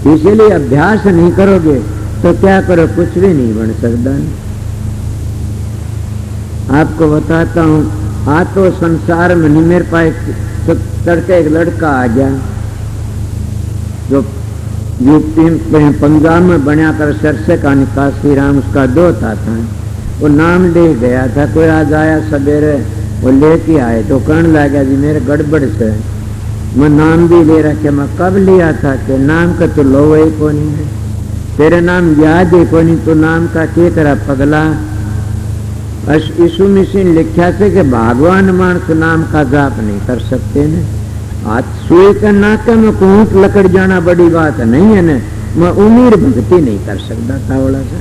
[SPEAKER 2] इसीलिए अभ्यास नहीं करोगे तो क्या करो, कुछ भी नहीं बन सकता। आपको बताता हूँ, आज तो संसार में नहीं, मेरे पास तड़के एक लड़का आ गया जो यूपी पंजाब में बना कर सरसे का निकासी राम उसका दोता था, वो नाम ले गया था। कोई आज आया सवेरे वो लेके आए तो कहने लगा जी मेरे गड़बड़ से मैं नाम भी ले रखे। मैं कब लिया था कि नाम का तो लो ही को नहीं है, तेरे नाम याद ही को नहीं, तो नाम का के करा पगला। यीशु मसीह ने लिखा से कि भगवान मानस नाम का जाप नहीं कर सकते ने। आज सुई का नाके में कूट लकड़ जाना बड़ी बात नहीं है न, मैं उम्र भक्ति नहीं कर सकता था बड़ा सा।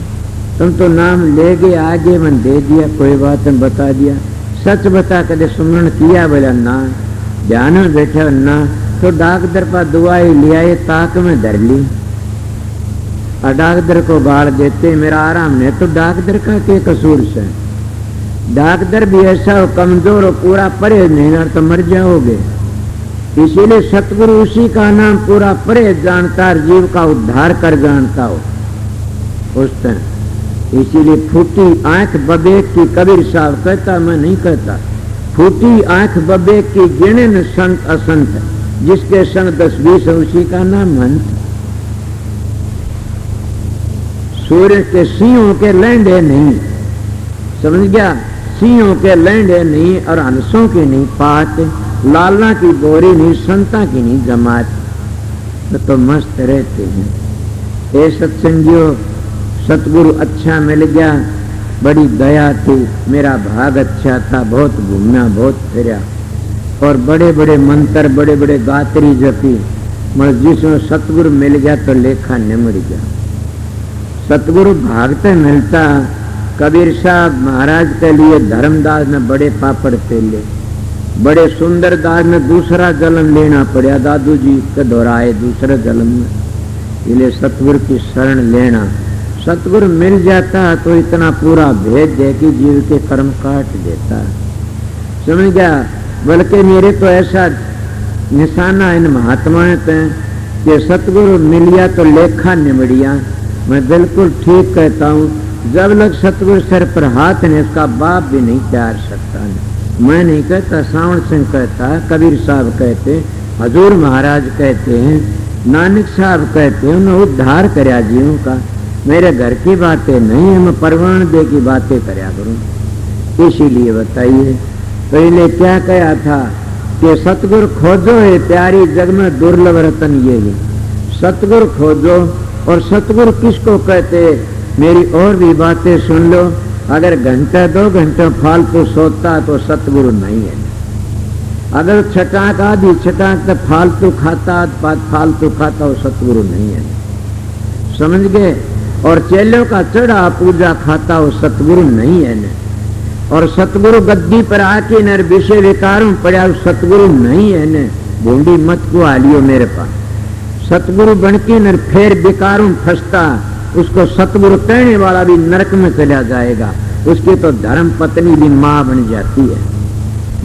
[SPEAKER 2] तुम तो नाम ले गए आगे मन दे दिया, कोई बात बता दिया, सच बता कदे सुमरण किया बोला ना, ध्यान में बैठा ना, तो डॉक्टर पर दवाई लिया ताक में धर ली और डॉक्टर को गाड़ देते मेरा आराम नहीं, तो डॉक्टर का के कसूर से। डॉक्टर भी ऐसा हो कमजोर हो पूरा परहेज नहीं ना तो मर जाओगे। इसीलिए सतगुरु उसी का नाम पूरा परहेज जानता और जीव का उद्धार कर जानता हो उस तरह। इसीलिए फूटी आंख बबेक की, कबीर साहब कहता मैं नहीं कहता, फूटी आंख बबेक की गिने न संत असंत, जिसके संग 10-20 उसी का नाम मंत। सूर्य के सिंहों के लैंडे नहीं, समझ गया, सिंहों के लैंडे नहीं और हंसों की नहीं पात, लाला की बोरी नहीं, संता की नहीं जमात, तो मस्त रहते हैं। ये सत्संगियों सतगुरु अच्छा मिल गया, बड़ी दया थी, मेरा भाग अच्छा था, बहुत घूमना बहुत फिरा और बड़े बड़े मंत्र बड़े बड़े गात्री जपी, मगर जिसमें सतगुरु मिल गया तो लेखा निमर गया। सतगुरु भागते मिलता कबीर साहब महाराज के लिए धर्मदास ने बड़े पापड़ पेले, बड़े सुंदर दास ने दूसरा जन्म लेना पड़ा। दादू जी के दोहराए दूसरे जन्म में, इसलिए सतगुरु की शरण लेना। सतगुरु मिल जाता तो इतना पूरा भेद दे कि जीव के कर्म काट देता है, समझ गया। बल्कि मेरे तो ऐसा निशाना इन महात्माओं पे कि सतगुरु मिल गया तो लेखा निमड़िया। मैं बिल्कुल ठीक कहता हूँ, जब लग सतगुरु सर पर हाथ ने इसका बाप भी नहीं तैयार सकता। मैं नहीं कहता, सावण सिंह कहता, कबीर साहब कहते, हजूर महाराज कहते हैं, नानक साहब कहते हैं, उन्होंने उद्धार करया जीवों का। मेरे घर की बातें नहीं है, मैं परवान दे की बातें करया करूं। इसीलिए बताइए पहले क्या कहा था कि सतगुरु खोजो है प्यारी जग में दुर्लभ रतन ये ही। सतगुरु खोजो, और सतगुरु किसको कहते, मेरी और भी बातें सुन लो। अगर घंटा 2 घंटे फालतू सोता तो सतगुरु नहीं है। अगर छटाक आदि छटाक तो फालतू खाता, फालतू खाता, वो सतगुरु नहीं है, समझ गए। और चेलों का चढ़ा पूजा खाता, वो सतगुरु नहीं है न। और सतगुरु गद्दी पर आके नर विषय विकारों पड़ा, सतगुरु नहीं है न। भूंडी मत को आलियो मेरे पास। सतगुरु बनके नर फिर विकारों फंसता, उसको सतगुरु कहने वाला भी नरक में चला जाएगा। उसकी तो धर्म पत्नी भी माँ बन जाती है।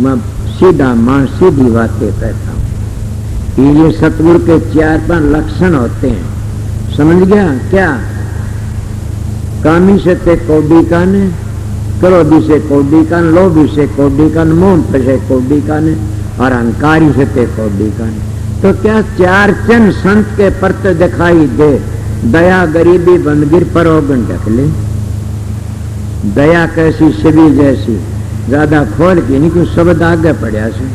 [SPEAKER 2] मैं सीधा मां सीधी बातें कहता हूँ। ये सतगुरु के 4-5 लक्षण होते हैं, समझ गया क्या। कामी से ते कौडी काने, क्रोधी से कौडी कान, लोभी से कौडी कान, मोह से कौडी काने, और अहंकारी से ते कौडी काने। तो क्या 4 चन संत के परत दिखाई दे। दया गरीबी बंदगिर पर ओगन ढक ले। दया कैसी शिवी जैसी, ज्यादा खोल के नहीं, क्यों शब्द आगे पड़ा से।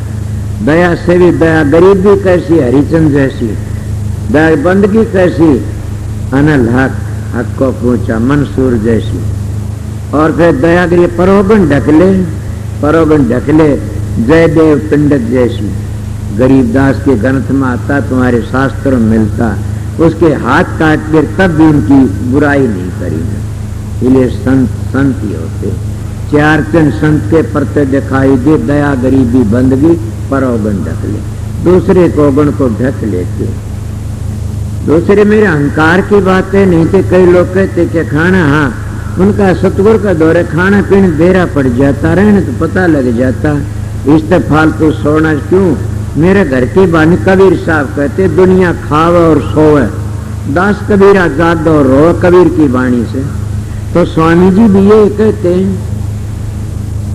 [SPEAKER 2] दया से भी दया गरीबी कैसी, हरिचंद जैसी। दया बंदगी कैसी, अनल हक को पूछा मंसूर जैसी। और फिर दया गरी परोगन ढकले, परोगन ढकले जयदेव पंडित जैसी। गरीबदास के ग्रंथ में आता, तुम्हारे शास्त्र में मिलता, उसके हाथ काट कर तब भी उनकी बुराई नहीं करी। इसलिए संत ही होते। 4 चन संत के परते दिखाई दे, दया गरीबी बंदगी परोगन ढक ले। दूसरे कोगन को ढक लेते। दूसरे मेरे अहंकार की बातें नहीं थे। कई लोग कहते कि खाना, हाँ उनका सतगुरु का दौरे खाना पीने बेरा पड़ जाता, रहने तो पता लग जाता। इस तरह फालतू सोना क्यों। मेरे घर की बानी कबीर साहब कहते, दुनिया खावे और सोवे, दास कबीरा जाग और रो, कबीर की वाणी से। तो स्वामी जी भी ये कहते हैं,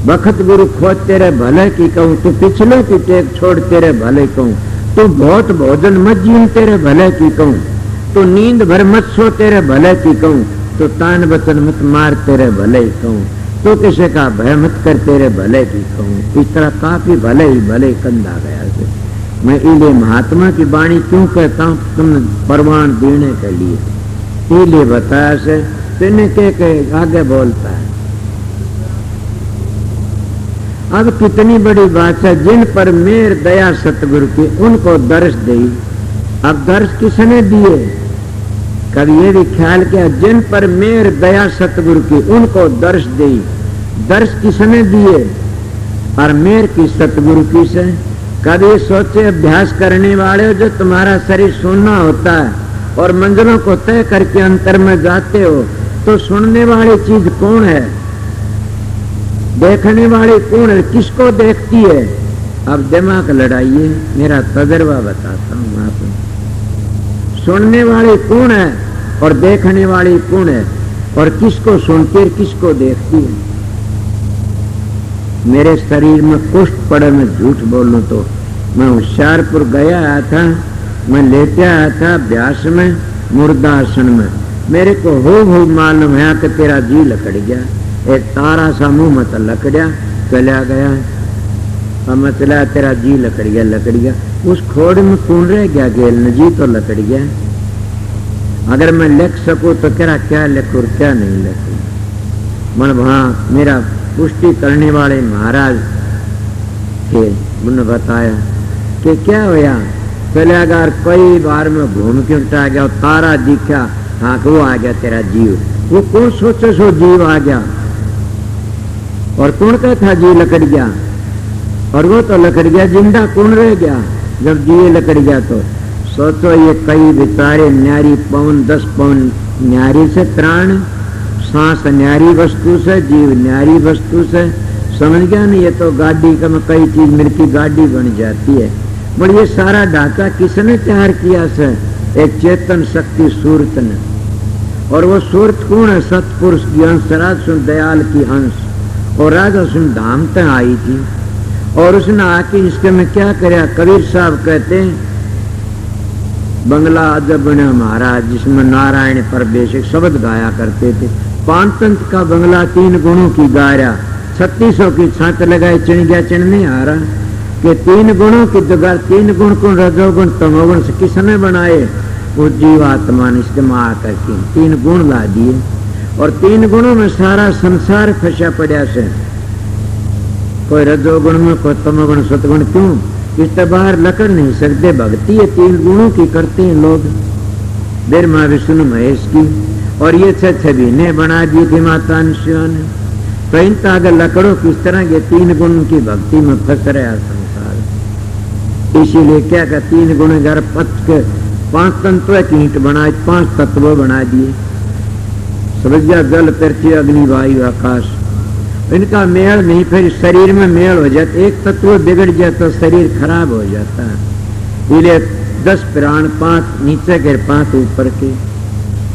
[SPEAKER 2] बखत गुरु खोज तेरे भले की कहूँ, तू पिछले की टेक छोड़ तेरे भले कहूँ, तू बहुत भोजन मत जीन तेरे भले की कहूँ, तू नींद भर मत सो तेरे भले की कहूँ, तो तान बचन मत मार तेरे भले ही कहूँ, तो किसी का भय मत कर तेरे भले की कहूँ। इस तरह काफी भले ही भले कंधा गया से। मैं इले महात्मा की वाणी क्यों कहता हूँ, तुम परवान देने के लिए, इले बताया से। तेने के आगे बोलता है। अब कितनी बड़ी बात है, जिन पर मेर दया सतगुरु की, उनको दर्श दी। अब दर्श किसने दिए, कभी ये भी ख्याल किया, जिन पर मेर दया सतगुरु की, उनको दर्श दी। दर्श किसने दिए, और मेर की सतगुरु की से। कभी सोचे अभ्यास करने वाले, जो तुम्हारा शरीर सुनना होता है और मंजिलों को तय करके अंतर में जाते हो, तो सुनने वाली चीज कौन है, देखने वाली कौन है, किसको देखती है। अब दिमाग लड़ाइए, मेरा तजर्बा बताता हूँ आपको। सुनने वाली कौन है और देखने वाली कौन है, और किसको सुनती है किसको देखती है। मेरे शरीर में कुष्ठ पड़े, मैं झूठ बोलूं तो मैं होशियारपुर गया आया था, मैं लेटे आया था अभ्यास में, मुर्दासन में। मेरे को हो मालूम है कि तेरा जी लकड़ गया, एक तारा सा मुंह मत लकड़िया, चला गया। अब मैं चला, तेरा जी लकड़ गया। उस खोड़ में कौन रह गया, गेल ने जी तो लकड़ गया। अगर मैं लिख सकूं तो तेरा क्या लिखूं और क्या नहीं लिखूं। मन वहां मेरा पुष्टि करने वाले महाराज थे, उन्होंने बताया कि क्या होया। चले अगर कई बार में घूम के उठा गया, तारा दिखा, हाँ वो आ गया तेरा जीव। वो कौन सोचे सो जीव आ गया, और कौन का था जी लकड़ गया, और वो तो लकड़ गया, जिंदा कौन रह गया जब जी लकड़ गया। तो सोचो ये कई बेचारे न्यारी पवन 10 पवन न्यारी से प्राण, सांस न्यारी वस्तु से, जीव न्यारी वस्तु से, समझ गया नहीं। ये तो गाड़ी का में कई चीज मिलती गाड़ी बन जाती है। पर ये सारा ढांचा किसने तैयार किया से? एक चेतन शक्ति सूरत ने। और वो सूरत कौन है? सतपुरुष की हंस, राज सुन दयाल की हंस, और राजा सुन धाम तक आई थी। और उसने आके इसके में क्या कराया? कबीर साहब कहते हैं बंगला अजब बना महाराज, जिसमें नारायण परवेश शब्द गाया करते थे। पांचतंत्र का बंगला 3 गुणों की गाया, 3600 की छात लगाए, चिण गया चिण नहीं आ रहा कि 3 गुणों की जगह 3 गुण को रजोगुण तमोगुण से किसने बनाए? वो जीवात्मा ने इस्तेमाल करके 3 गुण ला दिए। और 3 गुणों में सारा संसार फंसा पड़ा से, कोई रजोगुण में, कोई तमोगुण सतगुण। क्यों? इससे बाहर लकड़ नहीं सकते। भक्ति ये 3 गुणों की करते हैं लोग, ब्रह्मा विष्णु महेश की। और ये 6 छबीने बना दी थी माता शिवा ने। तो इन अगर लकड़ों किस तरह के 3 गुण की भक्ति में फंस रहा संसार। इसीलिए क्या का 3 गुण घर पथ के 5 तंत्व की ईंट बनाए, 5 तत्व बना दिए। समझ गया? जल पृथ्वी अग्नि वायु आकाश, इनका मेल नहीं, फिर शरीर में मेल हो जाता। एक तत्व बिगड़ जाए तो शरीर खराब हो जाता है। इसलिए 10 प्राण, 5 नीचे के 5 ऊपर के,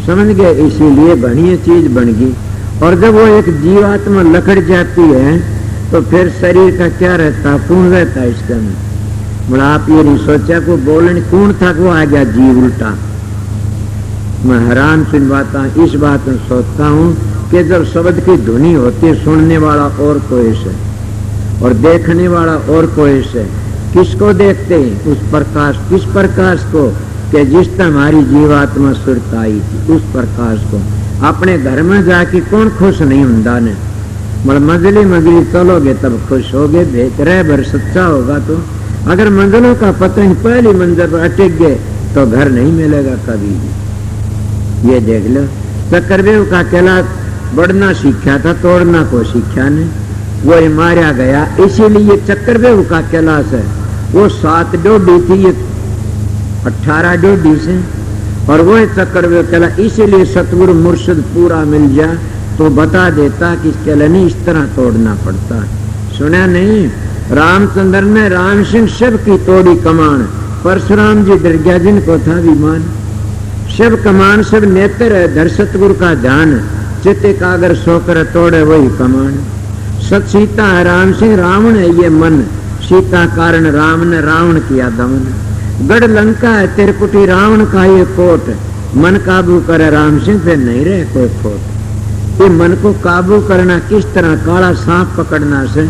[SPEAKER 2] समझ गए? इसीलिए बढ़िया चीज बन गई। और जब वो एक जीवात्मा लकड़ जाती है तो फिर शरीर का क्या रहता? कौन रहता है इसके अंदर? बोला आप ये नहीं सोचा को बोलने कौन था? वो आ गया जीव उल्टा। मैं हैरान सुन बाता इस बात में सोचता हूँ कि जब शब्द की धुनी होती है, सुनने वाला और कोई से और देखने वाला और कोई से, किसको देखते हैं? उस प्रकाश। किस प्रकाश को? कि जिस तरह हमारी जीवात्मा सुरत आई थी, उस प्रकाश को। अपने घर में जाके कौन खुश नहीं होता ने? मंजिली मंजिली चलोगे तब खुश होगे, रह भर सच्चा होगा। तो अगर मंजिलों का पतंग पहली मंजिल पर अटक गए तो घर नहीं मिलेगा कभी भी। ये देख लो, चक्रव्यूह का किला बढ़ना सीखा था, तोड़ना को सीखा ने, वो मारा गया। इसीलिए चक्रव्यूह का कैलाश है वो 7 डोडी थी, ये 18 डोडी से। और वो चक्रव्यूह कैलाश, इसीलिए सतगुरु मुर्शिद पूरा मिल जा तो बता देता कि इसके लिए नहीं इस तरह तोड़ना पड़ता। सुना नहीं? रामचंद्र ने राम सिंह शिव की तोड़ी कमान, परशुराम जी डर गया जिनको था विमान। शिव कमान शिव नेत्र है, धर सतगुरु का ध्यान, चित्ते का अगर सोकर तोड़े वही कमान। सत सीता है राम सिंह, रावण है ये मन, सीता कारण राम ने रावण किया दमन। गढ़ लंका है तिरकुटी, रावण का ये कोट, मन काबू करे राम सिंह फिर नहीं रहे कोई खोट। ये मन को काबू करना किस तरह? काला सांप पकड़ना से।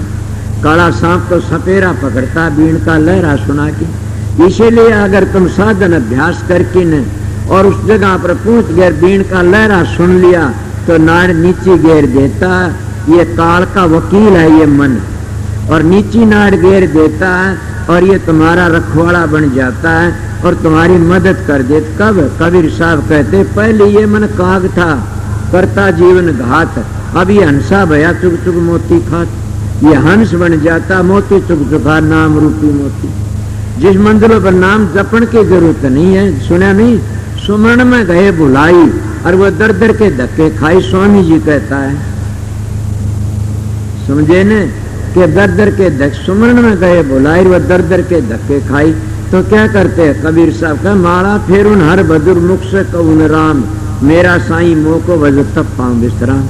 [SPEAKER 2] काला सांप तो सपेरा पकड़ता, बीण का लहरा सुना के। इसीलिए अगर तुम साधन अभ्यास करके न और उस जगह पर पहुंच गए, बीण का लहरा सुन लिया तो नाड़ नीचे घेर देता। ये काल का वकील है ये मन, और नीची नाड़ घेर देता है और ये तुम्हारा रखवाड़ा बन जाता है और तुम्हारी मदद कर देता। कब? कबीर साहब कहते पहले ये मन काग था करता जीवन घात, अब ये हंसा भया चुग चुग मोती खात। ये हंस बन जाता, मोती चुग चुका नाम रूपी मोती। जिस मंजिलों पर नाम जपण की जरूरत नहीं है, सुना नहीं? सुमरण में गए भुलाई और वो दर दर के धक्के खाई, स्वामी जी कहता है। समझे न कि दर दर के धक्के, सुमरण में गए भुलाई वो दर दर के धक्के खाई। तो क्या करते हैं? कबीर साहब का माला फेरुन हर बदुर मुख से कौन राम, मेरा साईं मोह को भज तब पाऊं विश्राम।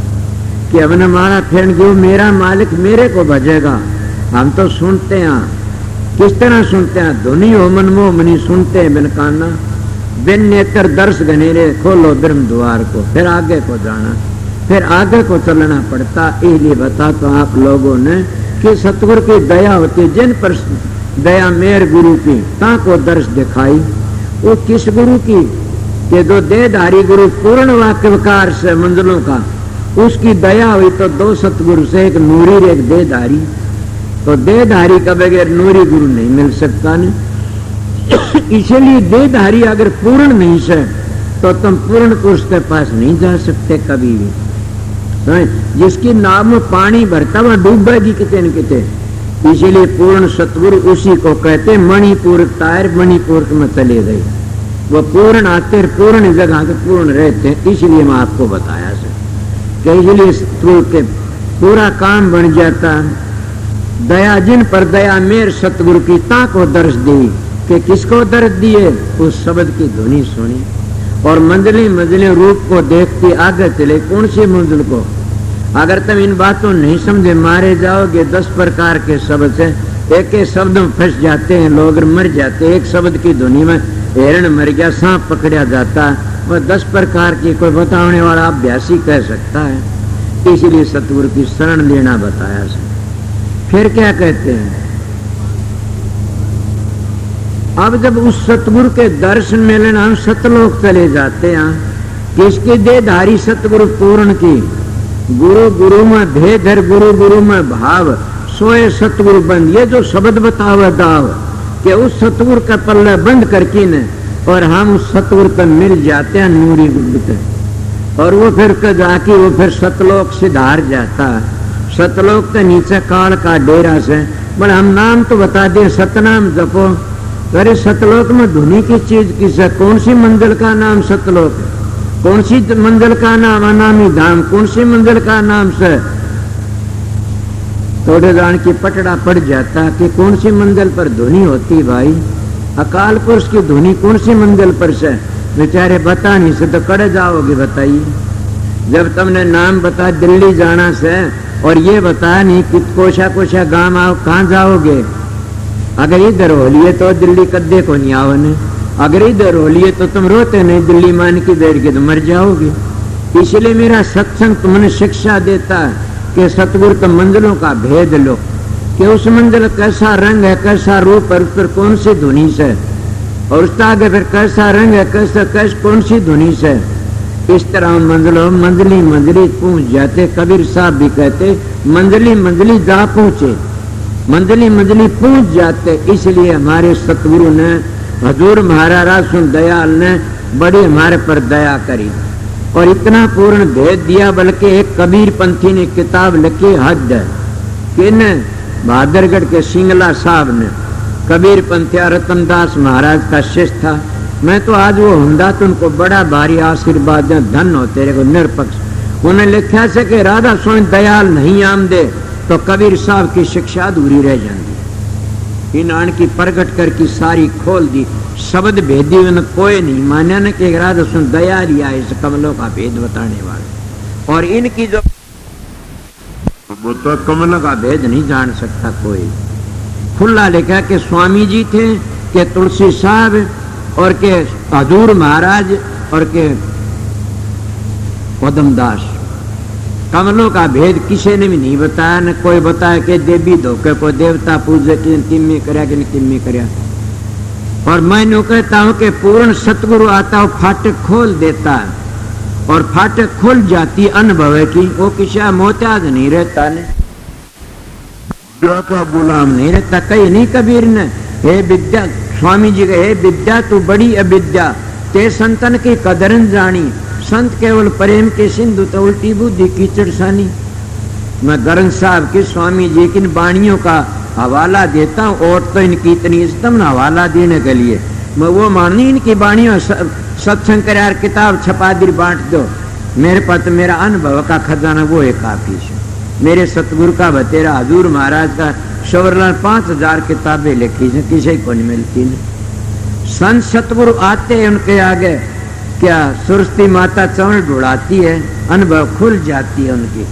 [SPEAKER 2] कि अब न माला फेर जो मेरा मालिक मेरे को भजेगा। हम तो सुनते हैं, किस तरह सुनते हैं? धुनी हो मन मोह मनी, सुनते हैं बिन काना, बिन नेत्र दर्श घनेरे, खोलो ब्रह्म द्वार को, फिर आगे को जाना, फिर आगे को चलना पड़ता। इसलिए बताता हूं आप लोगों ने कि सतगुरु की दया होती, जिन पर दया मेर गुरु की ता को दर्श दिखाई। वो किस गुरु की? कि जो देहधारी गुरु पूर्ण वाक्य विकार से मंजिलों का, उसकी दया हुई तो 2 सतगुरु से, एक नूरी एक देहधारी। तो देहधारी का बगैर नूरी गुरु नहीं मिल सकता नहीं। इसलिए देहधारी अगर पूर्ण नहीं से तो तुम पूर्ण पुरुष के पास नहीं जा सकते कभी भी। जिसकी नाव में पानी भरता वह डूबेगी किते न किते। इसीलिए पूर्ण सतगुरु उसी को कहते मणिपुर तार मणिपुर में चले गए। वो पूर्ण आते पूर्ण जगह के पूर्ण रहते हैं। इसलिए मैं आपको बताया सर कि इसलिए सतगुरु के पूरा काम बन जाता। दया जिन पर दया मेर सतगुरु की ता को दर्श दी कि किसको दर्श दिए, उस शब्द की ध्वनि सुनी और मंजिलें मंजिलें रूप को देखती आगे चले। कौन सी मंजिल को? अगर तुम इन बातों नहीं समझे मारे जाओगे। 10 प्रकार के शब्द से एक एक शब्द में फंस जाते हैं लोग, मर जाते हैं। एक शब्द की ध्वनि में हिरण मर गया, सांप पकड़ा जाता। वह 10 प्रकार की कोई बताने वाला अभ्यासी कह सकता है। इसलिए सतगुरु की शरण लेना बताया। फिर क्या कहते हैं? अब जब उस सतगुरु के दर्शन में लेना हम सतलोक चले जाते हैं। किसकी देहधारी सतगुरु पूर्ण की। गुरु गुरु में भेद है, गुरु गुरु में भाव, सोए सतगुरु बंद। ये जो शब्द बतावा दाव कि उस सतगुरु का पल्ला बंद करके न और हम उस सतगुरु पर मिल जाते हैं नूरी गुप्त। और वो फिर जाके वो फिर सतलोक से धार जाता। सतलोक तो नीचे काल का डेरा से बट हम नाम तो बता दें सतनाम जपो। अरे सतलोक में धुनी की चीज किस है? कौन सी मंजिल का नाम सतलोक है? कौन सी मंजिल का नाम अनामी धाम? कौन सी मंजिल का नाम से? थोड़े जान की पटड़ा पड़ जाता कि कौन सी मंजिल पर धुनी होती भाई। अकाल पुरुष की धुनी कौन सी मंजिल पर से? बेचारे बता नहीं से तो कड़े जाओगे बताइए। जब तुमने नाम बता दिल्ली जाना से और ये बता नहीं कि कोशा कोशा गांव आओ, कहाँ जाओगे? अगर इधर हो लिए तो दिल्ली कद्दे को नहीं आओ ने। अगर इधर हो लिए तो तुम रोते नहीं, दिल्ली मान की बैठ के तो मर जाओगे। इसलिए मेरा सत्संग तुमने शिक्षा देता है कि सतगुरु के मंजिलों का भेद लो कि उस मंजिल कैसा रंग है, कैसा रूप है, उस पर कौन सी धुनी से, और उसका आगे फिर कैसा रंग है, कौन सी धुनी से। इस तरह मंजिलों मंजिली मंजिली पहुंच जाते। कबीर साहब भी कहते मंजिली मंजिली जा पहुंचे, मंजिली मंजिली पहुंच जाते। इसलिए हमारे सतगुरु ने हजूर महाराज सुन दयाल ने बड़ी हमारे पर दया करी और इतना पूर्ण भेद दिया। बल्कि एक कबीर पंथी ने किताब लिखी हद है कि न बहादुरगढ़ के सिंगला साहब ने। कबीर पंथिया रतनदास महाराज का शिष्य था। मैं तो आज वो हुंदा तो उनको बड़ा भारी आशीर्वाद धन होते रहे निरपक्ष। उन्हें लिखा से कि राधा स्वामी दयाल नहीं आमदे तो कबीर साहब की शिक्षा अधूरी रह जाती। इन आन की प्रगट करके सारी खोल दी। शब्द भेदी उन्हें कोई नहीं मान्या न कि राधा स्वामी दयाल ही आए इस कमलों का भेद बताने वाले। और इनकी जो वो तो कमलों का भेद नहीं जान सकता कोई। खुला लिखा कि स्वामी जी थे कि तुलसी साहब और के हजूर महाराज और के पदमदास। कमलों का भेद किसी ने भी नहीं बताया। न कोई बताया कि देवी धोखे को देवता पूजे कि तिम्मी करया कि तिम्मी करया। और मैं नो कहता हूं कि पूर्ण सतगुरु आता हो फाटक खोल देता है और फाटक खुल जाती अनुभव की। वो किसी मोहताज नहीं रहता ने का गुलाम नहीं रहता। कहीं नहीं कबीर ने हे विद्या स्वामी जी कहे विद्या तू बड़ी अविद्या ते संतन की कदरन जानी। संत केवल प्रेम के सिंधु तो उल्टी बुद्धि कीचड़ सानी। मैं गरन साहब की स्वामी जी की वाणियों का हवाला देता हूँ और तो इनकी इतनी इज्जत हवाला देने के लिए मैं वो मानी इनकी वाणियों सत्संग कर किताब छपा दी बांट दो। मेरे पास मेरा अनुभव का खजाना वो है काफी है। मेरे सतगुरु का बतेरा हजूर महाराज का शवरलाल 5000 किताबें लिखी है किसी को नहीं मिलती नहीं। संत सतगुरु आते हैं उनके आगे क्या सुरस्ती माता चवण ढुड़ाती है। अनुभव खुल जाती है उनकी।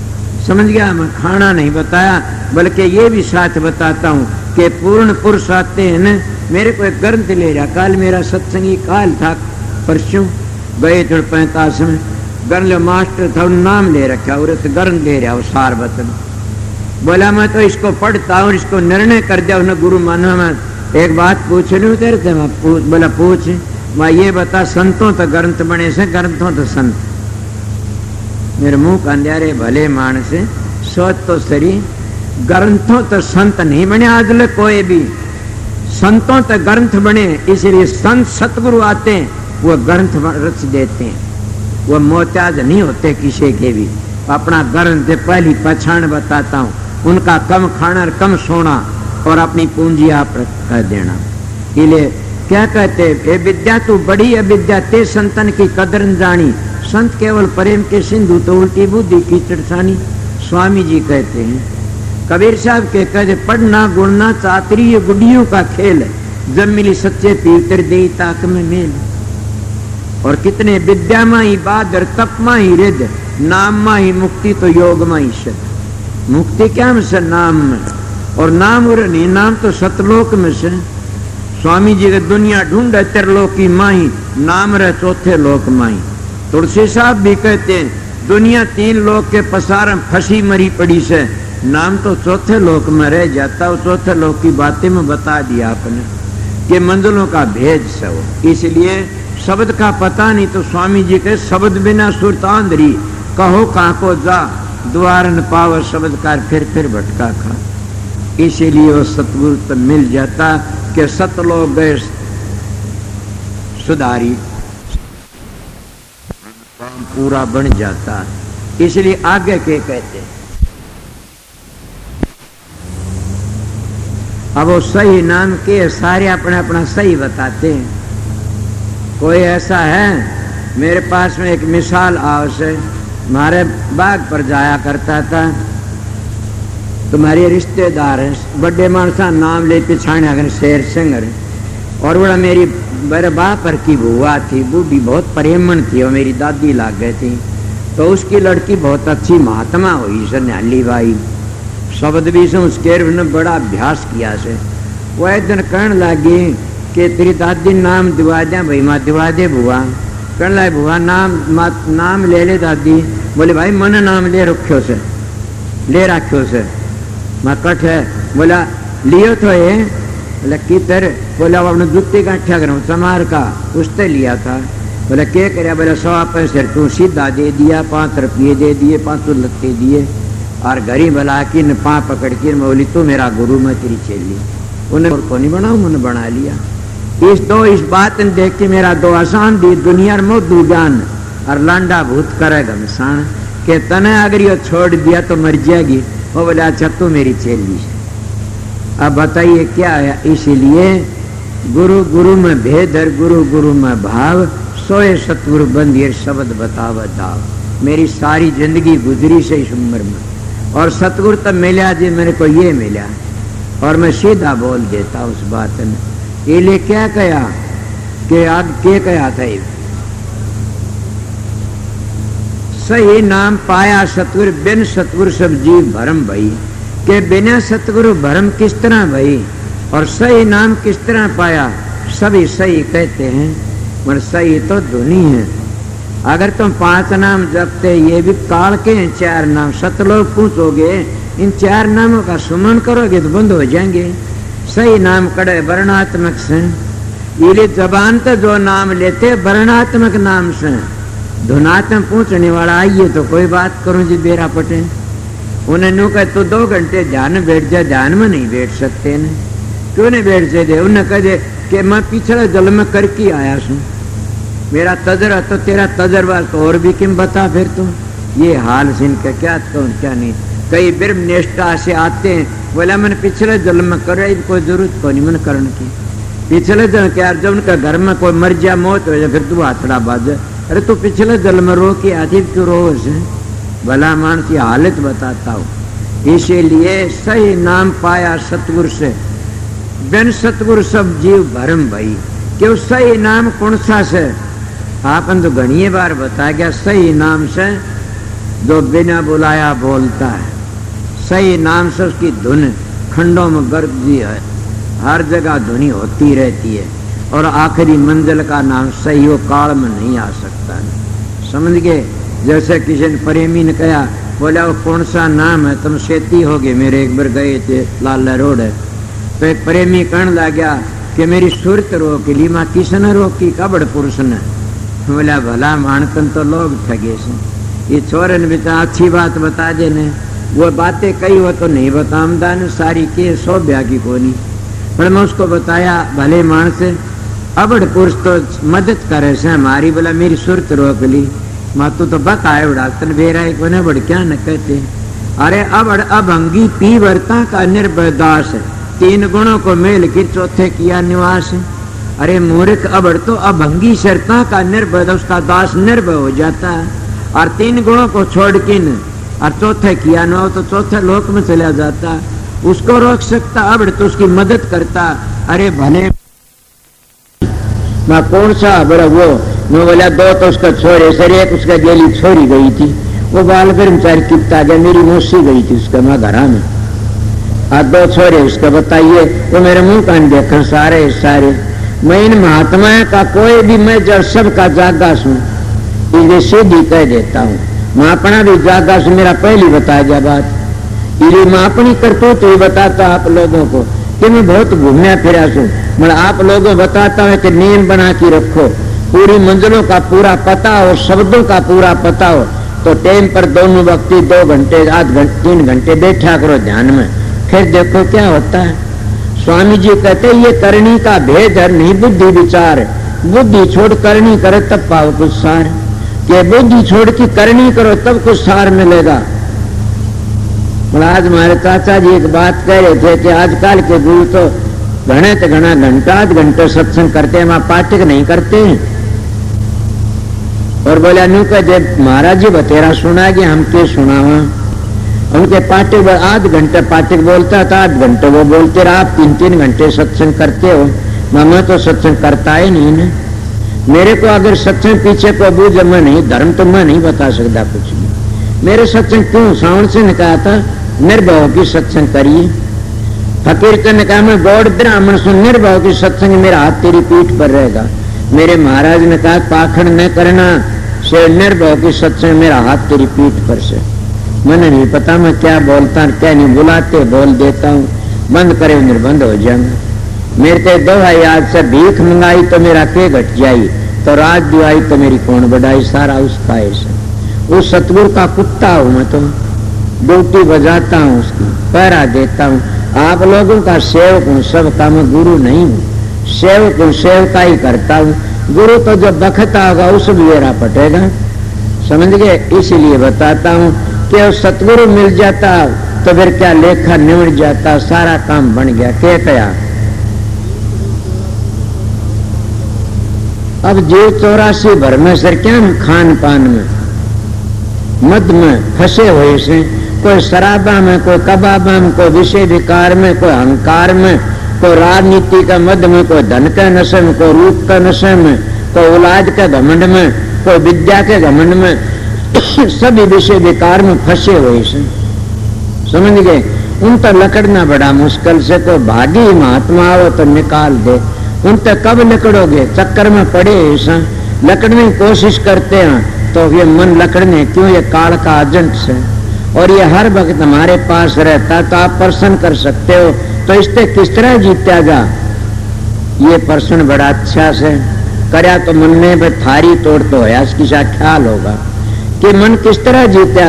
[SPEAKER 2] समझ गया? मैं खाना नहीं बताया बल्कि ये भी साथ बताता हूँ कि पूर्ण पुरुष आते हैं न। मेरे को एक ग्रंथ ले रहा। कल मेरा सत्संगी काल था परसों गए थे 45 में गर्ल मास्टर था नाम ले रखा और गर्ल ले रहा सार बतन। बोला मैं तो इसको पढ़ता हूँ इसको निर्णय कर दिया उसने गुरु माना। मैं एक बात पूछ रही हूँ तेरे से। मैं बोला पूछ। मैं ये बता संतों तो ग्रंथ बने से ग्रंथों तो संत। मेरे मुंह का अंधेरे भले मान से सोच तो सरी ग्रंथों तो संत नहीं बने आज ले कोई भी। संतों तो ग्रंथ बने इसलिए संत सतगुरु आते हैं वो ग्रंथ रच देते हैं। वो मोहताज नहीं होते किसी के भी। अपना गर्म से पहली पहचान बताता हूँ, उनका कम खाना और कम सोना और अपनी पूंजी आप कर देना। इसलिए क्या कहते, ए विद्या तू बड़ी अविद्या ते संतन की कदर न जानी, संत केवल प्रेम के सिंधु तो उल्टी बुद्धि की चढ़सानी। स्वामी जी कहते हैं, कबीर साहब के कहते, पढ़ना गुणना चातरी ये गुडियों का खेल है, जब मिली सच्चे पीतर दे ताक में मेल। और कितने विद्या मा ही बादर, तप मा ही रिद, नाम मा ही मुक्ति तो योग मा ही शत। मुक्ति क्या में से नाम में, और नाम और नहीं, नाम तो सतलोक में से। स्वामी जी के दुनिया ढूंढे त्रिलोकी माही, नाम रहे चौथे लोक माही। तुलसी साहब भी कहते हैं, दुनिया 3 लोक के पसार फंसी मरी पड़ी से, नाम तो चौथे लोक में रह जाता। और चौथे लोक की बातें में बता दिया आपने कि मंजिलों का भेद से हो। इसलिए शब्द का पता नहीं तो स्वामी जी के शब्द बिना सुरत आंधरी, कहो कहाँ को जा द्वार न पावर, शब्द का फिर भटका खा। इसीलिए वो सतगुरु तब मिल जाता कि सतलोक गए सुधारी, काम पूरा बन जाता। इसलिए आगे के कहते, अब वो सही नाम के सारे अपना अपना सही बताते हैं। कोई ऐसा है, मेरे पास में एक मिसाल आवश्य है, हमारे बाग पर जाया करता था, तुम्हारे रिश्तेदार हैं, बड़े मानसा नाम ले पिछाने अगर शेर सिंह, और बड़ा मेरे बाप पर की बुआ थी, बूढ़ी बहुत प्रेमन थी, और मेरी दादी लाग गई थी। तो उसकी लड़की बहुत अच्छी महात्मा हुई सर, न्याली बाई, शब्द भी से उसके ने बड़ा अभ्यास किया से। वो एक दिन कहने लगी कि तेरी दादी नाम दिवा दे भाई, माँ दिवा दे बुआ। कहने लगे बुआ नाम ले ले दादी। बोले भाई मन नाम ले रखो से, ले रखो से। मैं कठ है, बोला लियो तो ये, बोला किधर, बोला वो अपने जूते गांठिया करूँ चमार का, उससे लिया था। बोला क्या करे, बोला 100 पैसे तू सीधा दे दिया, 5 रुपये दे दिए, 5 लत्ते दिए, और घरी भला की न 5 पकड़ के बोली तू मेरा गुरु, मैं तेरी चेली। उन्हें और को नहीं बनाऊ, उन्हें बना लिया। इस बात ने देख के मेरा दो आसान दी, दुनिया मोदू जान और लांडा भूत करेगा मिसान, के तने अगर ये छोड़ दिया तो मर जाएगी। वो बोले अच्छा तू मेरी चेली। अब बताइए क्या है। इसीलिए गुरु गुरु में भेद है, गुरु गुरु में भाव, सोए सतगुरु बंदिए शब्द बताव दाव। मेरी सारी जिंदगी गुजरी से इस उम्र में, और सतगुरु तब मिला जी मेरे को ये मिला, और मैं सीधा बोल देता उस बात में। ये लिए क्या कहा कि आग के कहा था, सही नाम पाया सतगुरु, बिन सतगुरु सब जीव भरम भई। के बिना सतगुरु भरम किस तरह भई, और सही नाम किस तरह पाया। सभी सही कहते हैं, मगर सही तो धुनी है। अगर तुम 5 नाम जपते, ये भी काल के हैं 4 नाम, सतलोक पूछोगे इन 4 नामों का सुमन करोगे तो बंद हो जाएंगे। सही नाम कड़े वर्णात्मक से, ये जबान तो जो नाम लेते वर्णात्मक नाम से। धुनात्मक पूछने वाला आइए तो कोई बात करूं जी बेरा पटे, उन्हें नु कहे तो 2 घंटे ध्यान में बैठ जाए, ध्यान में नहीं बैठ सकते न, क्यों नहीं बैठ सकते। उन्हें कह दे कि मैं पिछले जल में करके आया हूँ, मेरा तजर्बा तो तेरा तजर्बा तो और भी किम बता फिर तुम। ये हाल सुन के क्या कहूँ क्या नहीं। कई ब्रह्म निष्ठा से आते हैं, बोला मैंने पिछले जन्म में कर रही, कोई जरूरत को नहीं मैंने करने की। पिछले जन्म क्या, जब उनका घर में कोई मर जाए मौत हो जाए फिर तू हाथड़ा बाज, अरे तू पिछले जन्म में रो के आती क्यों रो से, भला मानस की हालत बताता हूँ। इसीलिए सही नाम पाया सतगुरु से, बिन सतगुरु सब जीव भरम भई। क्यों सही नाम कौन सा से, आपन तो घनी बार बता गया। सही नाम से जो बिना बुलाया बोलता है, सही नाम से उसकी धुन खंडों में गर्जी है, हर जगह धुनी होती रहती है, और आखिरी मंजिल का नाम सही हो काल में नहीं आ सकता। समझ गए। जैसे किसी ने प्रेमी ने कहा, बोला वो कौन सा नाम है, तुम सेती हो गए। मेरे एक बार गए थे लाल रोड है, तो एक प्रेमी कहने लगा कि मेरी सूरत रोक ली। माँ किसने रोकी, कबड़ पुरुष ने। बोला भला मानतन तो लोग ठगे से, ये छोरे ने बेटा अच्छी बात बता देने, वो बातें कई हो तो नहीं बतामदा ने सारी के 100 ब्याह की कोनी। पर मैं उसको बताया भले मानस अबड़ पुरुष तो मदद करे से हमारी, बोला मेरी सूरत रोक ली। मातू तो बक आए उड़ा तन बेरा एक बने बड़ क्या न कहते। अरे अब अभंगी पी वर्ता का निर्भय दास, तीन गुणों को मेल की चौथे किया निवास। अरे मूर्ख अबड़ तो अभंगी शर्ता का निर्भय, उसका दास निर्भय हो जाता है और तीन गुणों को छोड़ किन और चौथे किया न हो तो चौथे लोक में चला जाता। उसको रोक सकता अबड़ तो उसकी मदद करता। अरे भले मैं कौन सा बड़ा वो मैं बोला दो तो उसका छोरे सर एक उसका गेली छोरी गई थी, वो बाल कर्मचारी कितना गया, मेरी मौसी गई थी उसका माँ घरा में और दो छोरे उसका बताइए। वो मेरे मुंह कान देखकर सारे मैं इन महात्मा का कोई भी मैं जब सबका जागा सुन इसे सीधी कह देता हूँ। मैं अपना भी जागा सुन, मेरा पहली बताया जा बात ये मैं अपनी करतूत तो ही बताता आप लोगों को कि मैं बहुत घूमया फिरा सू। मैं आप लोगों बताता हूँ कि नियम बना के रखो, पूरी मंजिलों का पूरा पता हो, शब्दों का पूरा पता हो तो टाइम पर दोनों व्यक्ति 2 घंटे 8 घंटे 3 घंटे बैठा करो ध्यान में, फिर देखो क्या होता है। स्वामी जी कहते ये करनी का भेद है नहीं बुद्धि विचार, बुद्धि छोड़ करनी करे तब पाओ कुछ सार, कि बुद्धि छोड़ की करनी करो तब कुछ सार मिलेगा। आज हमारे चाचा जी एक बात कह रहे थे कि आजकल के गुरु तो घने तो घना घंटा 8 घंटे सत्संग करते हैं, वहां पाठक नहीं करते। और बोला न्यू का जब महाराज जी बतेरा सुना कि हम के सुनावा, उनके पाठक 8 घंटे पाठक बोलता था, 8 घंटे वो बोलते रहा। आप 3-3 घंटे सत्संग करते हो, मैं तो सत्संग करता ही नहीं ना। मेरे को अगर सत्संग पीछे को बूझ मैं नहीं, धर्म तो मैं नहीं बता सकता कुछ भी। मेरे सत्संग क्यों सावन से निकाला था निर्भव की सत्संग करिए। फकीर तो ने कहा मैं गौड़ ब्राह्मण सुन निर्भव की सत्संग मेरा हाथ तेरी पीठ पर रहेगा। मेरे महाराज ने कहा पाखंड न करना से निर्भव की सत्संग मेरा हाथ तेरी पीठ पर से। मैंने नहीं पता मैं क्या बोलता क्या नहीं, बुलाते बोल देता हूँ, बंद करे निर्बंध हो जाऊंगा। मेरे को दो है याद से भीख मंगाई तो मेरा के घट जाई, तो रात दुआई तो मेरी कौन बढ़ाई, सारा उसका ऐसा। उस सतगुरु का कुत्ता हूँ मैं, तो ड्यूटी बजाता हूँ उसकी, पहरा देता हूँ। आप लोगों का सेवक हूँ, सबका मैं गुरु नहीं हूँ, सेवक हूँ, सेवका ही करता हूँ। गुरु तो जब बखता होगा उस बेरा पटेगा, समझ गए। इसीलिए बताता हूँ कि सतगुरु मिल जाता तो फिर क्या लेखा निमट जाता, सारा काम बन गया। क्या कया अब जीव 84 भर में सर क्या खान पान में मद में फंसे हुए से, कोई शराबा में, कोई कबाबा में, कोई विषय विकार में, कोई अहंकार में, कोई राजनीति का मद में, कोई धन के नशे में, कोई रूप का नशे में, कोई औलाद के घमंड में, कोई विद्या के घमंड में, सभी विषय विकार में फंसे हुए से, समझ गए। उन तक लकड़ना बड़ा मुश्किल से, कोई भागी महात्मा हो तो निकाल दे। उन तक कब लकड़ोगे, चक्कर में पड़े ऐसा लकड़ने की कोशिश करते हैं तो ये मन लकड़ने क्यों, ये काल का एजेंट से, और ये हर वक्त हमारे पास रहता तो आप प्रश्न कर सकते हो तो इससे किस तरह जीता जा। ये प्रश्न बड़ा अच्छा से करया तो मन में थारी तोड़ तो है, इसकी सा ख्याल होगा कि मन किस तरह जीता।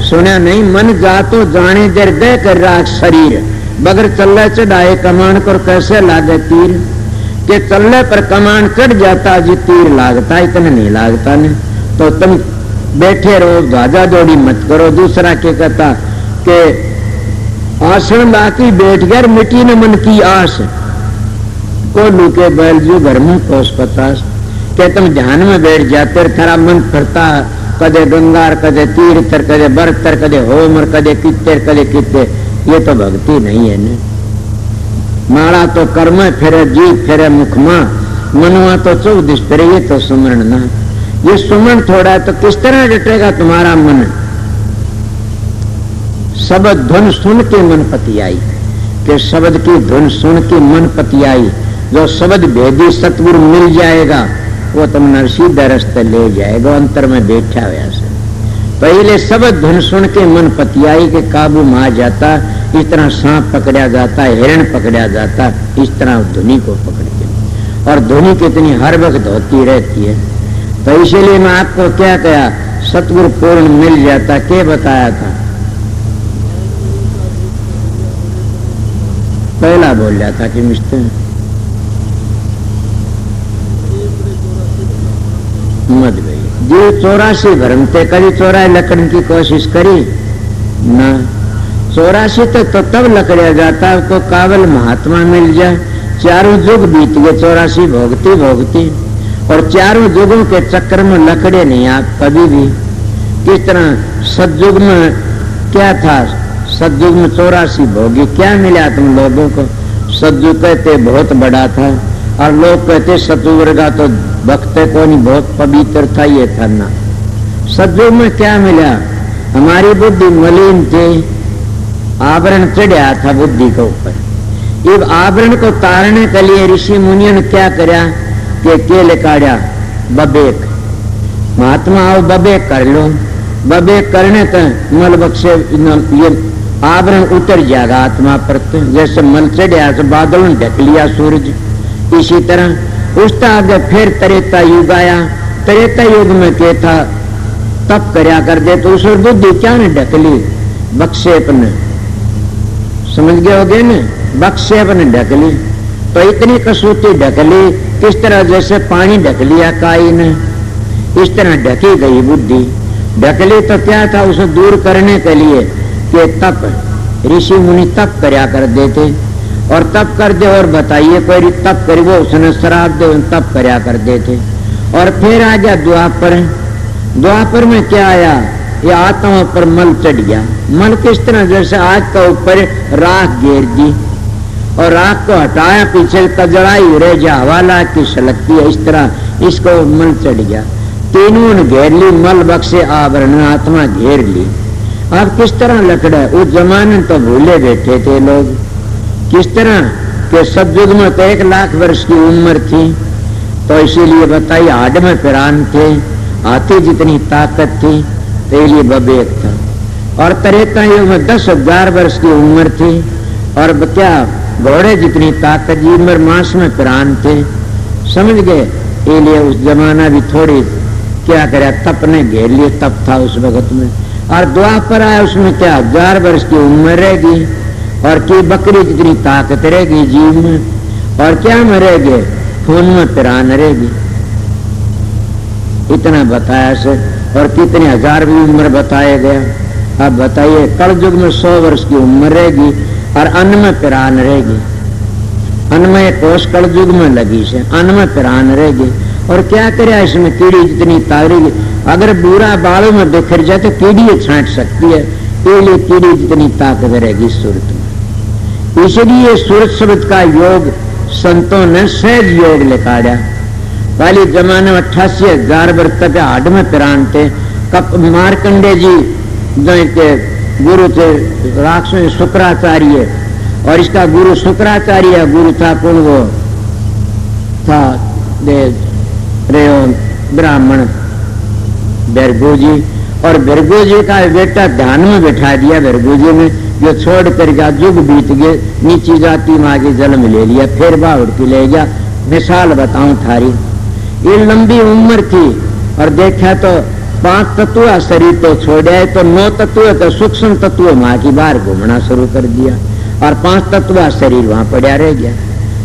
[SPEAKER 2] सुना नहीं मन जा तो जाने जर दे कर रहा शरीर, बगैर चलने चढ़ाए कमान कर कैसे लागे तीर, के चलने पर कमान चढ़ जाता जी तीर लागता, इतना नहीं लागता नहीं। तो तुम बैठे रहो, ध्वजा दौड़ी मत करो। दूसरा क्या कहता कि आसन लाकी बैठ गया मिट्टी न मन की आस, को लूके बैल जो घर में कोस पतास, के तुम ध्यान में बैठ जाते थारा मन फिरता, कदे गंगार, कदे तीर्थर, कदे बरतर, कदे होमर, कदे कित्तेर, कदे कित्ते। ये तो भक्ति नहीं है न। माड़ा तो कर्म फिरे, जीव फिरे मुख मां, मनुआ तो 24 फिरे, ये तो सुमरण ना। ये सुमरण थोड़ा तो किस तरह डटेगा तुम्हारा मन। शब्द धुन सुन के मन पतियाई, के शब्द की धुन सुन के मन पतियाई। जो शब्द भेदी सतगुरु मिल जाएगा वो तुमने सीधा रास्ते ले जाएगा, अंतर में बैठा हुआ से। पहले शब्द धुन सुन के मन पतियाई के काबू में आ जाता, इस तरह सांप पकड़ा जाता, हिरण पकड़ा जाता, इस तरह धुनी को पकड़ के। और धुनी कितनी हर वक्त होती रहती है। तो इसीलिए मैं आपको क्या कहा, सतगुरु पूर्ण मिल जाता, क्या बताया था पहला बोल जाता कि मिस्टर मत गई जीव 84 भरम थे, कभी 84 लकड़न की कोशिश करी ना। 84 तो तब लकड़िया जाता को काबल महात्मा मिल जाए। चारों युग बीत गए 84 भोगती भोगती, और चारों युगों के चक्कर में लकड़े नहीं आप कभी भी। किस तरह सतयुग में क्या था, सतयुग में 84 भोगी, क्या मिला तुम लोगों को? सतयुग कहते बहुत बड़ा था, और लोग कहते सतयुग का तो भक्ते को नहीं, बहुत पवित्र था ये था ना। सतयुग में क्या मिला? हमारी बुद्धि मलिन थी, आवरण चढ़ा था बुद्धि के ऊपर। इस आवरण को तारने के लिए ऋषि मुनियों ने क्या करया कि केले काढ़ा बबेक, महात्मा आओ बबेक कर लो। बबेक करने तक मल बक्से ये आवरण उतर जाएगा आत्मा पर, जैसे मल चढ़ा तो बादलों ने ढक लिया सूरज। इसी तरह उसका आगे फिर त्रेता युग आया। त्रेता युग में क्या था, तप करया कर दे तो उस बुद्धि क्या ने ढक ली, बक्षेप ने, समझ गए होगे न, बक्षेप ने ढक ली। तो इतनी कसूती ढक ली, किस तरह जैसे पानी ढक लिया काई ने, इस तरह ढकी गई बुद्धि। ढक ली तो क्या था, उसे दूर करने के लिए कि तप, ऋषि मुनि तप करया कर देते, और तप कर दे और बताइए कोई तप करे वो उसने श्राप दे, तप करया कर देते। और फिर आ गया द्वापर। द्वापर में क्या आया, ये आत्मा पर मल चढ़ गया। मल किस तरह, जैसे आग का ऊपर राख घेर दी और राख को हटाया, पीछे कजड़ाई रह जा, हवा ला की सलगती है, इस तरह इसको मल चढ़ गया। तीनों ने घेर ली, मल बक्से आवरण आत्मा घेर ली। अब किस तरह लकड़ा, उस जमाने तो भूले बैठे थे लोग। किस तरह के सतयुग में तो 1 लाख वर्ष की उम्र थी, तो इसीलिए बताइए हाड में प्राण थे, हाथी जितनी ताकत थी, तो इसलिए बबेक था। और त्रेता युग में 10,000 वर्ष की उम्र थी, और क्या घोड़े जितनी ताकत जी, उम्र मास में प्राण थे, समझ गए। इसलिए उस जमाना भी थोड़ी क्या करे, तप ने घेर लिए, तप था उस वक्त में। और द्वापर आया, उसमें क्या 1000 वर्ष की उम्र रहेगी, और की बकरी जितनी ताकत रहेगी जीव में, और क्या मरेगे, खून में प्राण रहेगी। इतना बताया से, और कितने 1000 भी उम्र बताया गया। अब बताइए कलयुग में 100 वर्ष की उम्र रहेगी, और अन्न में प्राण रहेगी। अन्न में कोष कलयुग में लगी से, अन्न में प्राण रहेगी। और क्या करे, इसमें कीड़ी जितनी ताकत, अगर बुरा बालों में बिखर जाए तो कीड़ी छांट सकती है, इसलिए कीड़ी जितनी ताकत रहेगी सूरत में। इसलिए सूरत शब्द का योग संतों ने सहज योग लिखाया। पहले जमाने में 88,000 वर्ष तक हाड में प्राण थे। मार्कंडे जी के गुरु थे राक्षस शुक्राचार्य, और इसका गुरु शुक्राचार्य गुरु था कौन, वो था ब्राह्मण भृगु जी। और भृगु जी का बेटा ध्यान में बैठा दिया भृगु जी ने, जो छोड़ कर गया, युग बीत गए, नीची जाति में आगे जन्म ले लिया, फिर बाउड़ के ले गया। मिसाल बताऊं थारी, ये लंबी उम्र थी, और देखा तो 5 तत्व शरीर तो छोड़ा, तो 9 तत्व तो सूक्ष्म तत्व माँ की बाहर घूमना शुरू कर दिया, और 5 तत्व शरीर वहां पड़ा रह गया।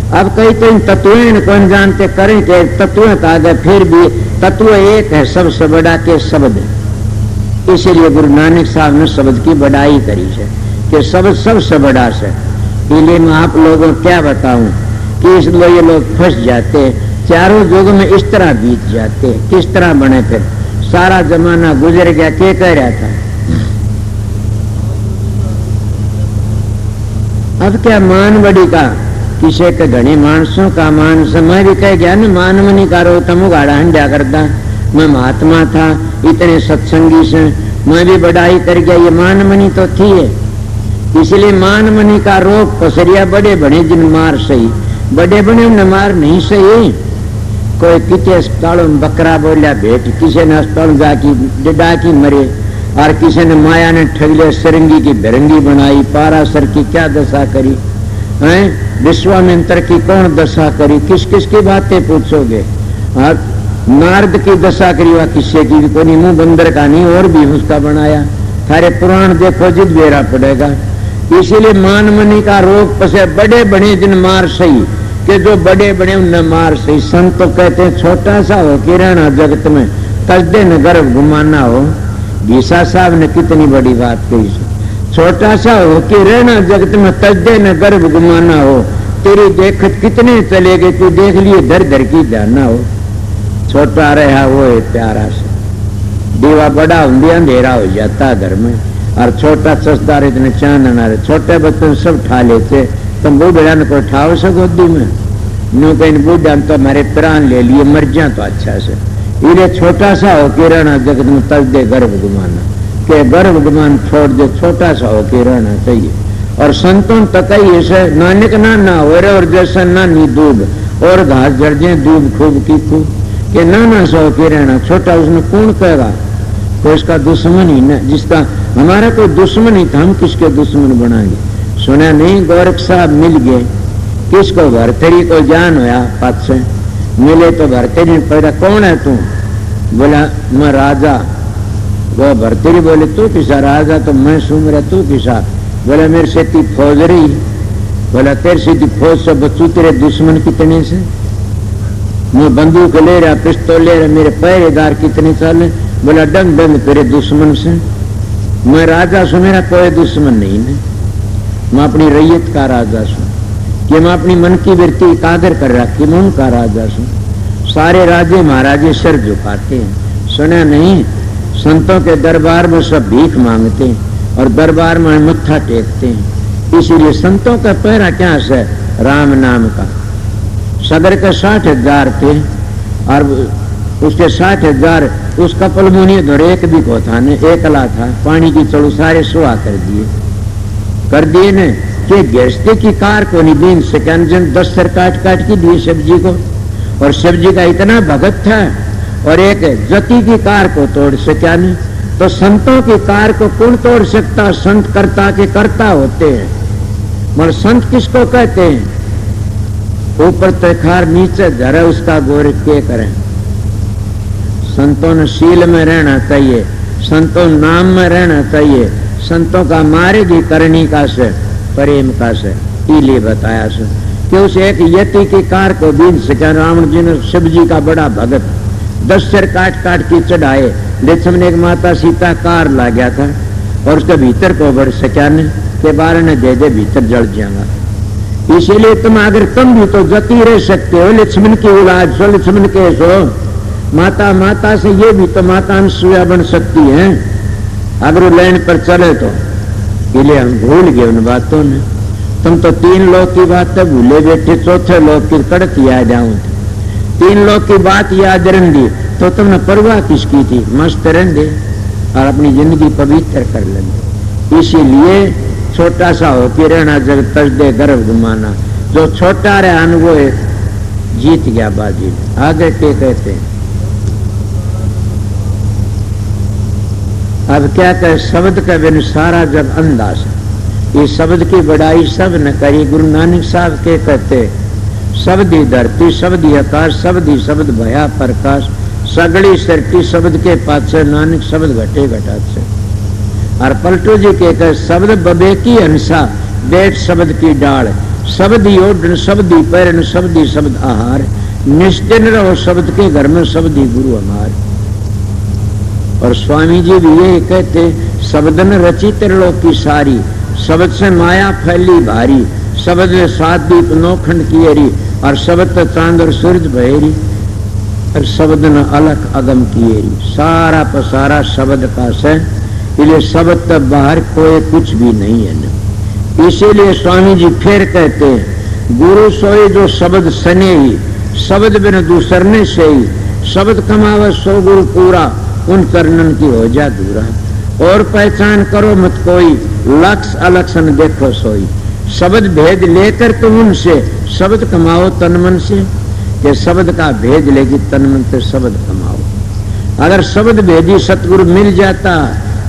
[SPEAKER 2] अब कई तो इन तत्वों कौन जानते करें कि तत्व का गए, फिर भी तत्व एक है, सबसे बड़ा के शब्द। इसीलिए गुरु नानक साहब ने शब्द की बढ़ाई करी है कि शब्द सबसे बड़ा से। इसलिए मैं आप लोगों को क्या बताऊं कि इसलिए ये लोग फंस जाते, चारों युग में इस तरह बीत जाते, किस तरह बने, फिर सारा जमाना गुजर गया, क्या कह रहा था। अब क्या मान बड़ी का, किसी के घने मानसों का मान समय भी कह गया न, मान मनी कारो तमु गाड़ा हंडा करता, मैं महात्मा था, इतने सत्संगी से मैं भी बढ़ाई कर गया, ये मान मनी तो थी है। इसलिए मान मनी का रोग पसरिया, बड़े बड़े जिन मार सही, बड़े बड़े उन्हें मार नहीं सही। कोई किसी अस्पताल में बकरा बोलिया भेंट, किसी ने अस्पताल जाकी डाकी मरे, और किसी ने माया ने ठग लिया, सरंगी की बिरंगी बनाई, पारासर की क्या दशा करी है, विश्वामित्र की कौन दशा करी, किस किस की बातें पूछोगे। नारद की दशा करी, वह किस्से की भी कोई मुंह बंदर का नहीं, और भी उसका बनाया, थारे पुराण देखो जिद बेरा पड़ेगा। इसीलिए मान मनी का रोग पसे, बड़े बड़े जिन मार सही, कि जो बड़े बड़े उन्हें मार सही। संत तो कहते हैं छोटा सा हो के रहना जगत में, तजदे न गर्भ घुमाना हो। गीसा साहब ने कितनी बड़ी बात कही। छोटा सा हो कि रहना जगत में तजदे न गर्भ घुमाना हो। तेरी देखत कितने चलेगे तू देख लिए धर धर की जाना हो। छोटा रहा वो है प्यारा से, दीवा बड़ा होंगे अंधेरा हो जाता घर में। और छोटा सस्ता इतने चांदना रहे, छोटे बच्चों सब ठा लेते, तुम बूढ़ा को ठाओ सो गोदी में, नो कहीं बूढ़ा तो हमारे प्राण ले लिए मर जा तो अच्छा से। इन्हें छोटा सा हो के रहना जगत में तजदे गर्भ घुमाना, के गर्भ घुमान छोड़ दे, छोटा सा हो के रहना चाहिए। और संतों तक ऐसे नानक ना हो रहे और जैसा नानी दूब और घास जड़ जाए दूब खूब की खूब, के नाना सा हो के रहना। छोटा उसने कौन कहेगा, कोई इसका दुश्मन ही न, जिसका हमारा कोई दुश्मन ही था, हम किसके दुश्मन बनाएंगे। सुना नहीं गोरख साहब मिल गए, किसको भरतरी को जान होया पद से मिले तो भरतरी पैदा कौन है तू, बोला मैं राजा। वो भरतरी बोले तू किसा राजा, तो मैं सुमरा तू किसा, बोला मेरे से ती फौज रही, बोला तेरे से ती फौज से बच्चू तेरे दुश्मन कितने से, मैं बंदूक ले रहा पिस्तौल ले रहा, मेरे पहरेदार कितने चले, बोला डंग डंग तेरे दुश्मन से, मैं राजा सु मेरा कोई दुश्मन नहीं है, मैं अपनी रैयत का राजा सु, कि मैं अपनी मन की वृत्ति कादर कर रखी, मैं उनका राजा सु। सारे राजे महाराजे सर झुकाते हैं, सुना नहीं संतों के दरबार में सब भीख मांगते हैं और दरबार में मत्था टेकते हैं। इसीलिए संतों का पहरा क्या से राम नाम का। सदर के 60,000 थे और उसके 60,000 उस कपल मुनि धोर एक भी को था ने, एकला था, पानी की चढ़ू सारे सुहा कर दिए ने, कि गृहस्थी की कार को नहीं बीन सेकंड 10 सर काट काट की दिए शिव जी को, और शिव जी का इतना भगत था, और एक जति की कार को तोड़ सका नहीं। तो संतों की कार को कौन तोड़ सकता, संत कर्ता के कर्ता होते हैं। मगर संत किसको कहते हैं, ऊपर तखार नीचे धरे उसका गौर के करें। संतों ने शील में रहना चाहिए, संतों नाम में रहना चाहिए, संतों का मार्ग ही करनी का से प्रेम का से इलिए बताया से कि उस एक यति की कार को बीन सका। रावण जी ने शिव जी का बड़ा भगत 10 सिर काट काट के चढ़ाए, लक्ष्मण एक माता सीता कार ला गया था और उसके भीतर को बढ़ सका ने के बारे ने दे दे भीतर जल जाएगा। इसीलिए तुम अगर तुम भी तो जती रह सकते हो, लक्ष्मण की औलाद सो, लक्ष्मण के सो, माता माता से ये भी तो माता अनुसुईया बन सकती है अगर वो लाइन पर चले तो। इसलिए हम भूल गए उन बातों ने। तुम तो 3 लोग की बात भूले बैठे, चौथे लोग की कड़क याद आऊं, 3 लोग की बात याद रही तो तुमने परवाह किसकी थी, मस्त रहेंगे और अपनी जिंदगी पवित्र कर लेंगे। इसीलिए छोटा सा होके रहना, जब तजदे गर्भ घुमाना, जो छोटा रहा वो जीत गया बाजी। आगे के कहते हैं, अब क्या कहे, शब्द का बिन सारा जब अंदाज, ये शब्द की बड़ाई सब न करी। गुरु नानक साहब के कहते, शब्द ही धरती शब्द ही आकाश, शब्द ही शब्द भया प्रकाश, सगड़ी सृष्टि शब्द के पाछे, नानक शब्द घटे घटात से। और पलटू जी के कहे, शब्द बबे की हंसा, बैठ शब्द की डाल, शब्द ही ओढ़ शब्द ही पैरन, शब्द ही शब्द आहार, निश्चिन रहो शब्द के घर में, शब्द ही गुरु हमारे। और स्वामी जी भी ये कहते, शब्द न रची त्रिलोक की सारी, शब्द से माया फैली भारी, शब्द में 7 दीप 9 खंड की एरी, और शब्द चांद और सूरज बहेरी, और शब्द न अलख अगम की एरी। सारा पसारा शब्द का से, इसलिए शब्द तक बाहर कोई कुछ भी नहीं है न। इसीलिए स्वामी जी फिर कहते हैं, गुरु सोई जो शब्द सने ही, शब्द बिन दूसरने से ही, शब्द कमावे सो गुरु पूरा, उन कर्णन की हो जा दूरा। और पहचान करो मत कोई, लक्ष्य अलक्षण देखो सोई, शब्द भेद लेकर तुम उनसे, शब्द कमाओ तन मन से, कि शब्द का भेद लेगी तन मन से शब्द कमाओ। अगर शब्द भेदी सतगुरु मिल जाता,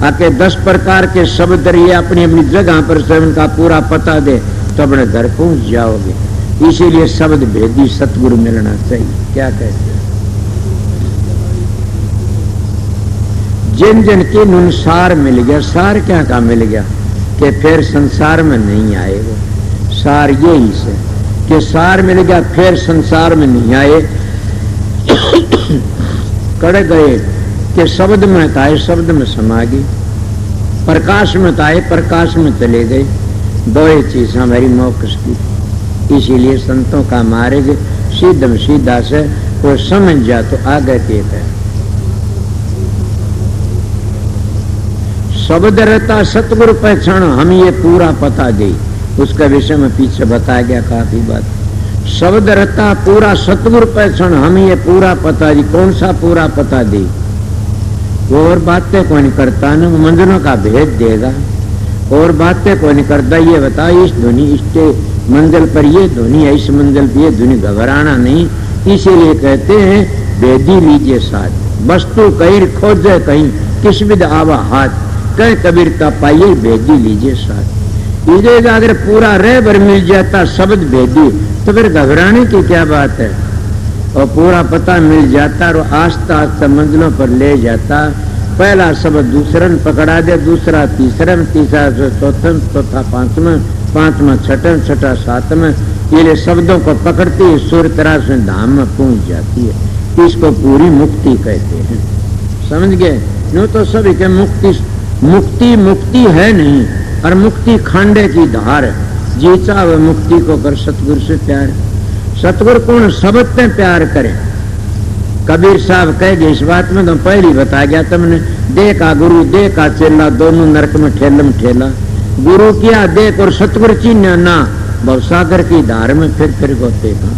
[SPEAKER 2] आके 10 प्रकार के शब्द रहिए अपनी अपनी जगह पर से उनका पूरा पता दे, तो अपने घर पहुंच जाओगे। इसीलिए शब्द भेदी सतगुरु मिलना चाहिए। क्या कहते हैं, जिन जिन की नुन सार मिल गया, सार क्या का मिल गया, कि फिर संसार में नहीं आएगा। सार यही से कि सार मिल गया, फिर संसार में नहीं आए। कड़ गए कि शब्द में ताए शब्द में समा गई, प्रकाश में ताए प्रकाश में चले गए। दो ही चीज हमारी मोक्ष की। इसीलिए संतों का मार्ग सीधम सीधा से कोई समझ जा तो आगे के है। शब्द रहता सतगुरु पहचान, हम ये पूरा पता दे, उसका विषय में पीछे बताया गया काफी बात। शब्द रहता पूरा सतगुरु पहचान, हम ये पूरा पता दी। कौन सा पूरा पता दी? वो और बातें कौन नहीं करता ना, मंजिलों का भेद देगा। और बातें कौन नहीं करता, ये बता इस ध्वनि इसके मंजिल पर ये ध्वनि है, इस मंजिल पर ये ध्वनि, घबराना नहीं। इसीलिए कहते हैं भेदी लीजिए साथ, वस्तु कहीं खोजे कहीं किस विद आवा हाथ, कह कबीरता पाइए भेदी लीजिए साथ। इसे अगर पूरा रह भर मिल जाता शब्द भेदी तो फिर घबराने की क्या बात है। और पूरा पता मिल जाता और आस्ता आस्ता मंजिलों पर ले जाता। पहला शब्द दूसरा में पकड़ा दे, दूसरा तीसरा में, तीसरा चौथा, चौथा पांचवा, पांचवा छठा, छठा सातवां। ये शब्दों को पकड़ती सुर तरह से धाम में पहुंच जाती है। इसको पूरी मुक्ति कहते हैं। समझ गए? नो तो सभी के मुक्ति मुक्ति है नहीं, और मुक्ति खांडे की धार है। जीचा वह मुक्ति को कर सतगुरु से प्यार। सतगुरु कौन? शब्द पे प्यार करे। कबीर साहब कह गए इस बात में तो पहले बता गया तुमने। देखा गुरु देखा चेला, दोनों नरक में ठेलम ठेला। गुरु किया देख और सतगुरु चिन्ह ना, भवसागर की धार में फिर गोते का।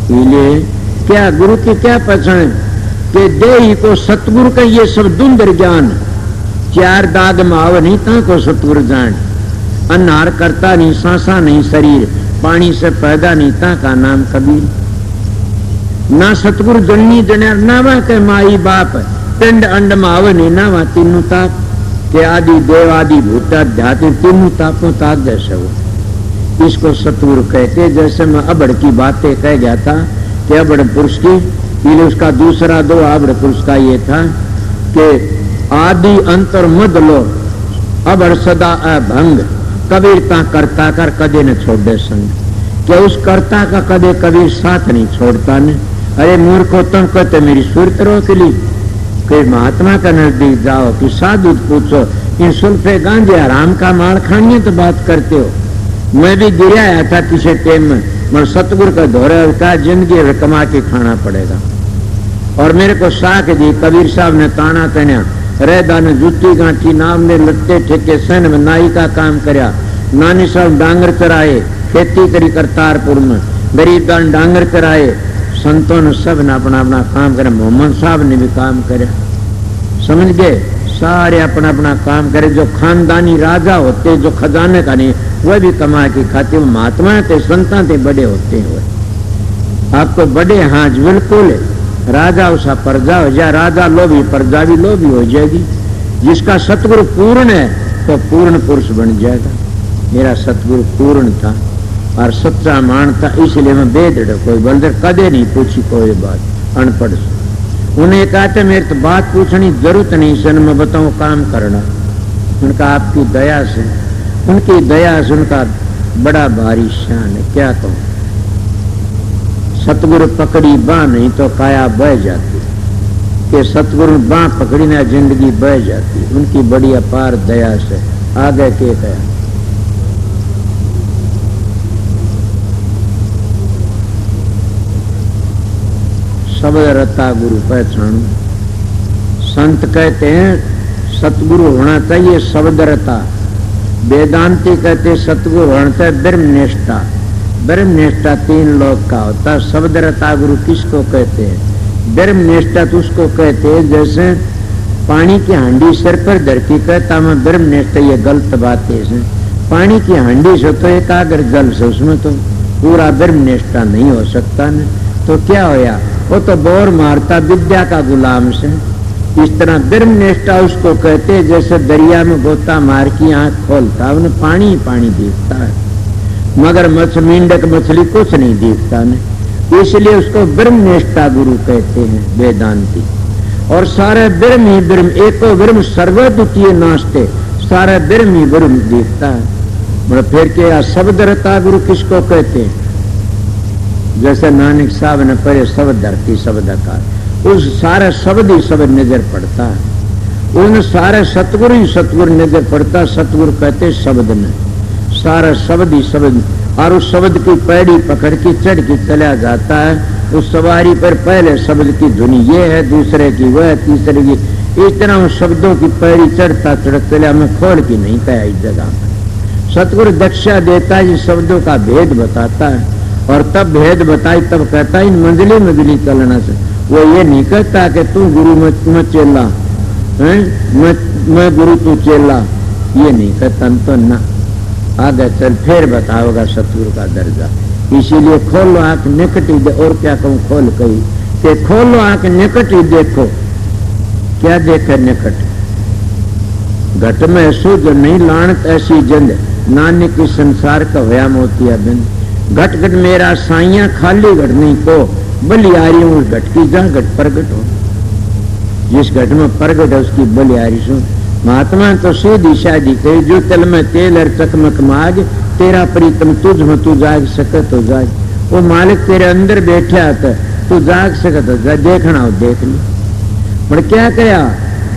[SPEAKER 2] इसलिए क्या गुरु की क्या पहचान के देही को सतगुरु का ये सब दुंदर ज्ञान। चार दाग माव नहीं ता को सतगुरु जान। अन्हार करता नहीं सांसा नहीं शरीर, पानी से पैदा नहीं ता का नाम कबीर। ना सतगुरु जननी जन ना वह के माई बाप, पिंड अंड माव नहीं ना वह तीनों ताप के आदि देव आदि भूताध्यात्म तीनों तापों ताक जैसे वो। इसको सतगुरु कहते। जैसे मैं अबड़ की बातें कह गया था कि अबड़ पुरुष की, इसलिए उसका दूसरा दो अबड़ पुरुष का ये था कि आदि अंतर मद लो अबड़ सदा अभंग, कबीरता करता कर कदे न छोड़ दे संग। क्या उस कर्ता का कदे कबीर साथ नहीं छोड़ता ने। अरे मूर्खो तुम कहते मेरी सुरत रोक ली, कोई महात्मा का नजदीक जाओ कि साधु पूछो, इन सुल्फे गांजे आराम का माल खानी तो बात करते हो। मैं भी गिराया था किसी टाइम में, मैं सतगुरु का दौरा का जिंदगी कमा के खाना पड़ेगा। और मेरे को साख दी कबीर साहब ने ताना तन्या रेदा ने जूती गांठी नाम ने लट्टे ठेके सन में नाई का काम करया। नानी साहब डांगर चराए, खेती करी करतारपुर में, गरीब दान डांगर चराए। संतों ने सब ने अपना अपना काम करे। मोहम्मद साहब ने भी काम करे। समझ गए? सारे अपना अपना काम करे। जो खानदानी राजा होते, जो खजाने का नहीं, वह भी कमा के खाते। वो महात्मा थे, संतान थे, बड़े होते हुए। आपको बड़े हाँ बिल्कुल राजा उसा प्रजा हो जाए, राजा लोभी प्रजा भी लोभी हो जाएगी। जिसका सतगुरु पूर्ण है तो पूर्ण पुरुष बन जाएगा। मेरा सतगुरु पूर्ण था और सच्चा मान था, इसलिए मैं बेदड़ कोई बलदर कदे नहीं पूछी कोई बात अनपढ़ से। उन्हें कहा था मेरे तो बात पूछनी जरूरत नहीं सन, मैं बताऊं काम करना। उनका आपकी दया से, उनकी दया से उनका बड़ा भारी शान है। क्या कहूं? सतगुरु पकड़ी बाँ नहीं तो काया बह जाती। कि सतगुरु बाँ पकड़ी ना जिंदगी बह जाती। उनकी बड़ी अपार दया से आगे के गया। शब्द रता गुरु पहचान। संत कहते हैं सतगुरु होना चाहिए शब्द रता। वेदांती कहते सतगुरु होना चाहिए ब्रह्मनिष्ठा। ब्रह्मनिष्ठा तीन लोक का होता। शब्द रता गुरु किसको कहते हैं? ब्रह्मनिष्ठा तो उसको कहते हैं जैसे पानी की हांडी सिर पर धर के कहता मैं ब्रह्मनिष्ठा, ये गलत बात है। पानी की हांडी से तो एकाग्र जल से उसमें तो पूरा ब्रह्मनिष्ठा नहीं हो सकता न। तो क्या होया? वो तो बोर मारता विद्या का गुलाम से। इस तरह ब्रह्मनिष्ठा उसको कहते जैसे दरिया में गोता मार की आंख खोलता, उन्हें पानी ही पानी दिखता है, मगर मेंढक मछली कुछ नहीं दिखता न। इसलिए उसको ब्रह्मनिष्ठा गुरु कहते हैं वेदांती। और सारे ब्रह्म ही ब्रह्म, एको ब्रह्म सर्वद्वितीय नास्ते, सारा ब्रह्म ही ब्रह्म दिखता है। फिर क्या शब्द रता गुरु किसको कहते हैं? जैसे नानक साहब ने पहले शब्द धरती शब्द का, उस सारे शब्द ही शब्द नजर पड़ता है, उन सारे सतगुरु ही सतगुरु नजर पड़ता। सतगुरु कहते शब्द में सारा शब्द ही शब्द, और उस शब्द की पैड़ी पकड़ के चढ़ के चला जाता है। उस सवारी पर पहले शब्द की धुनी ये है, दूसरे की वह, तीसरे की, इस तरह उस शब्दों की पैड़ी चढ़ता चढ़ता चला। मैं खोल की नहीं कहा इस जगह पर। सतगुरु दक्षा देता है, इस शब्दों का भेद बताता है, और तब भेद बताई तब कहता है इन मंजिली मंजिली चलना से। वो ये नहीं कहता कि तू गुरु मैं चेला है, मैं गुरु तू चेला, ये नहीं कहता तो ना। आगे चल फिर बताओगा सतगुरु का दर्जा। इसीलिए खोलो आंख निकट ही दे, और क्या कहूँ खोल कही कि खोलो आंख निकट ही देखो। क्या देखे निकट? घट में सूझ नहीं लानत ऐसी जंद, नानक की संसार का व्याम होती है बिंद। घट घट मेरा साइया खाली घट नहीं को, बलियारी उस घट की जहाँ घट प्रगट हो। जिस घट में प्रगट है उसकी बलियारी सुन। महात्मा तो सीधी शादी कही, जो तल में तेल और चकमक माग, तेरा प्रीतम तुझ में तू जाग सके तो जाग। वो मालिक तेरे अंदर बैठा था, तू जाग सके तो जाग, देखना हो देख ली। पर क्या कया?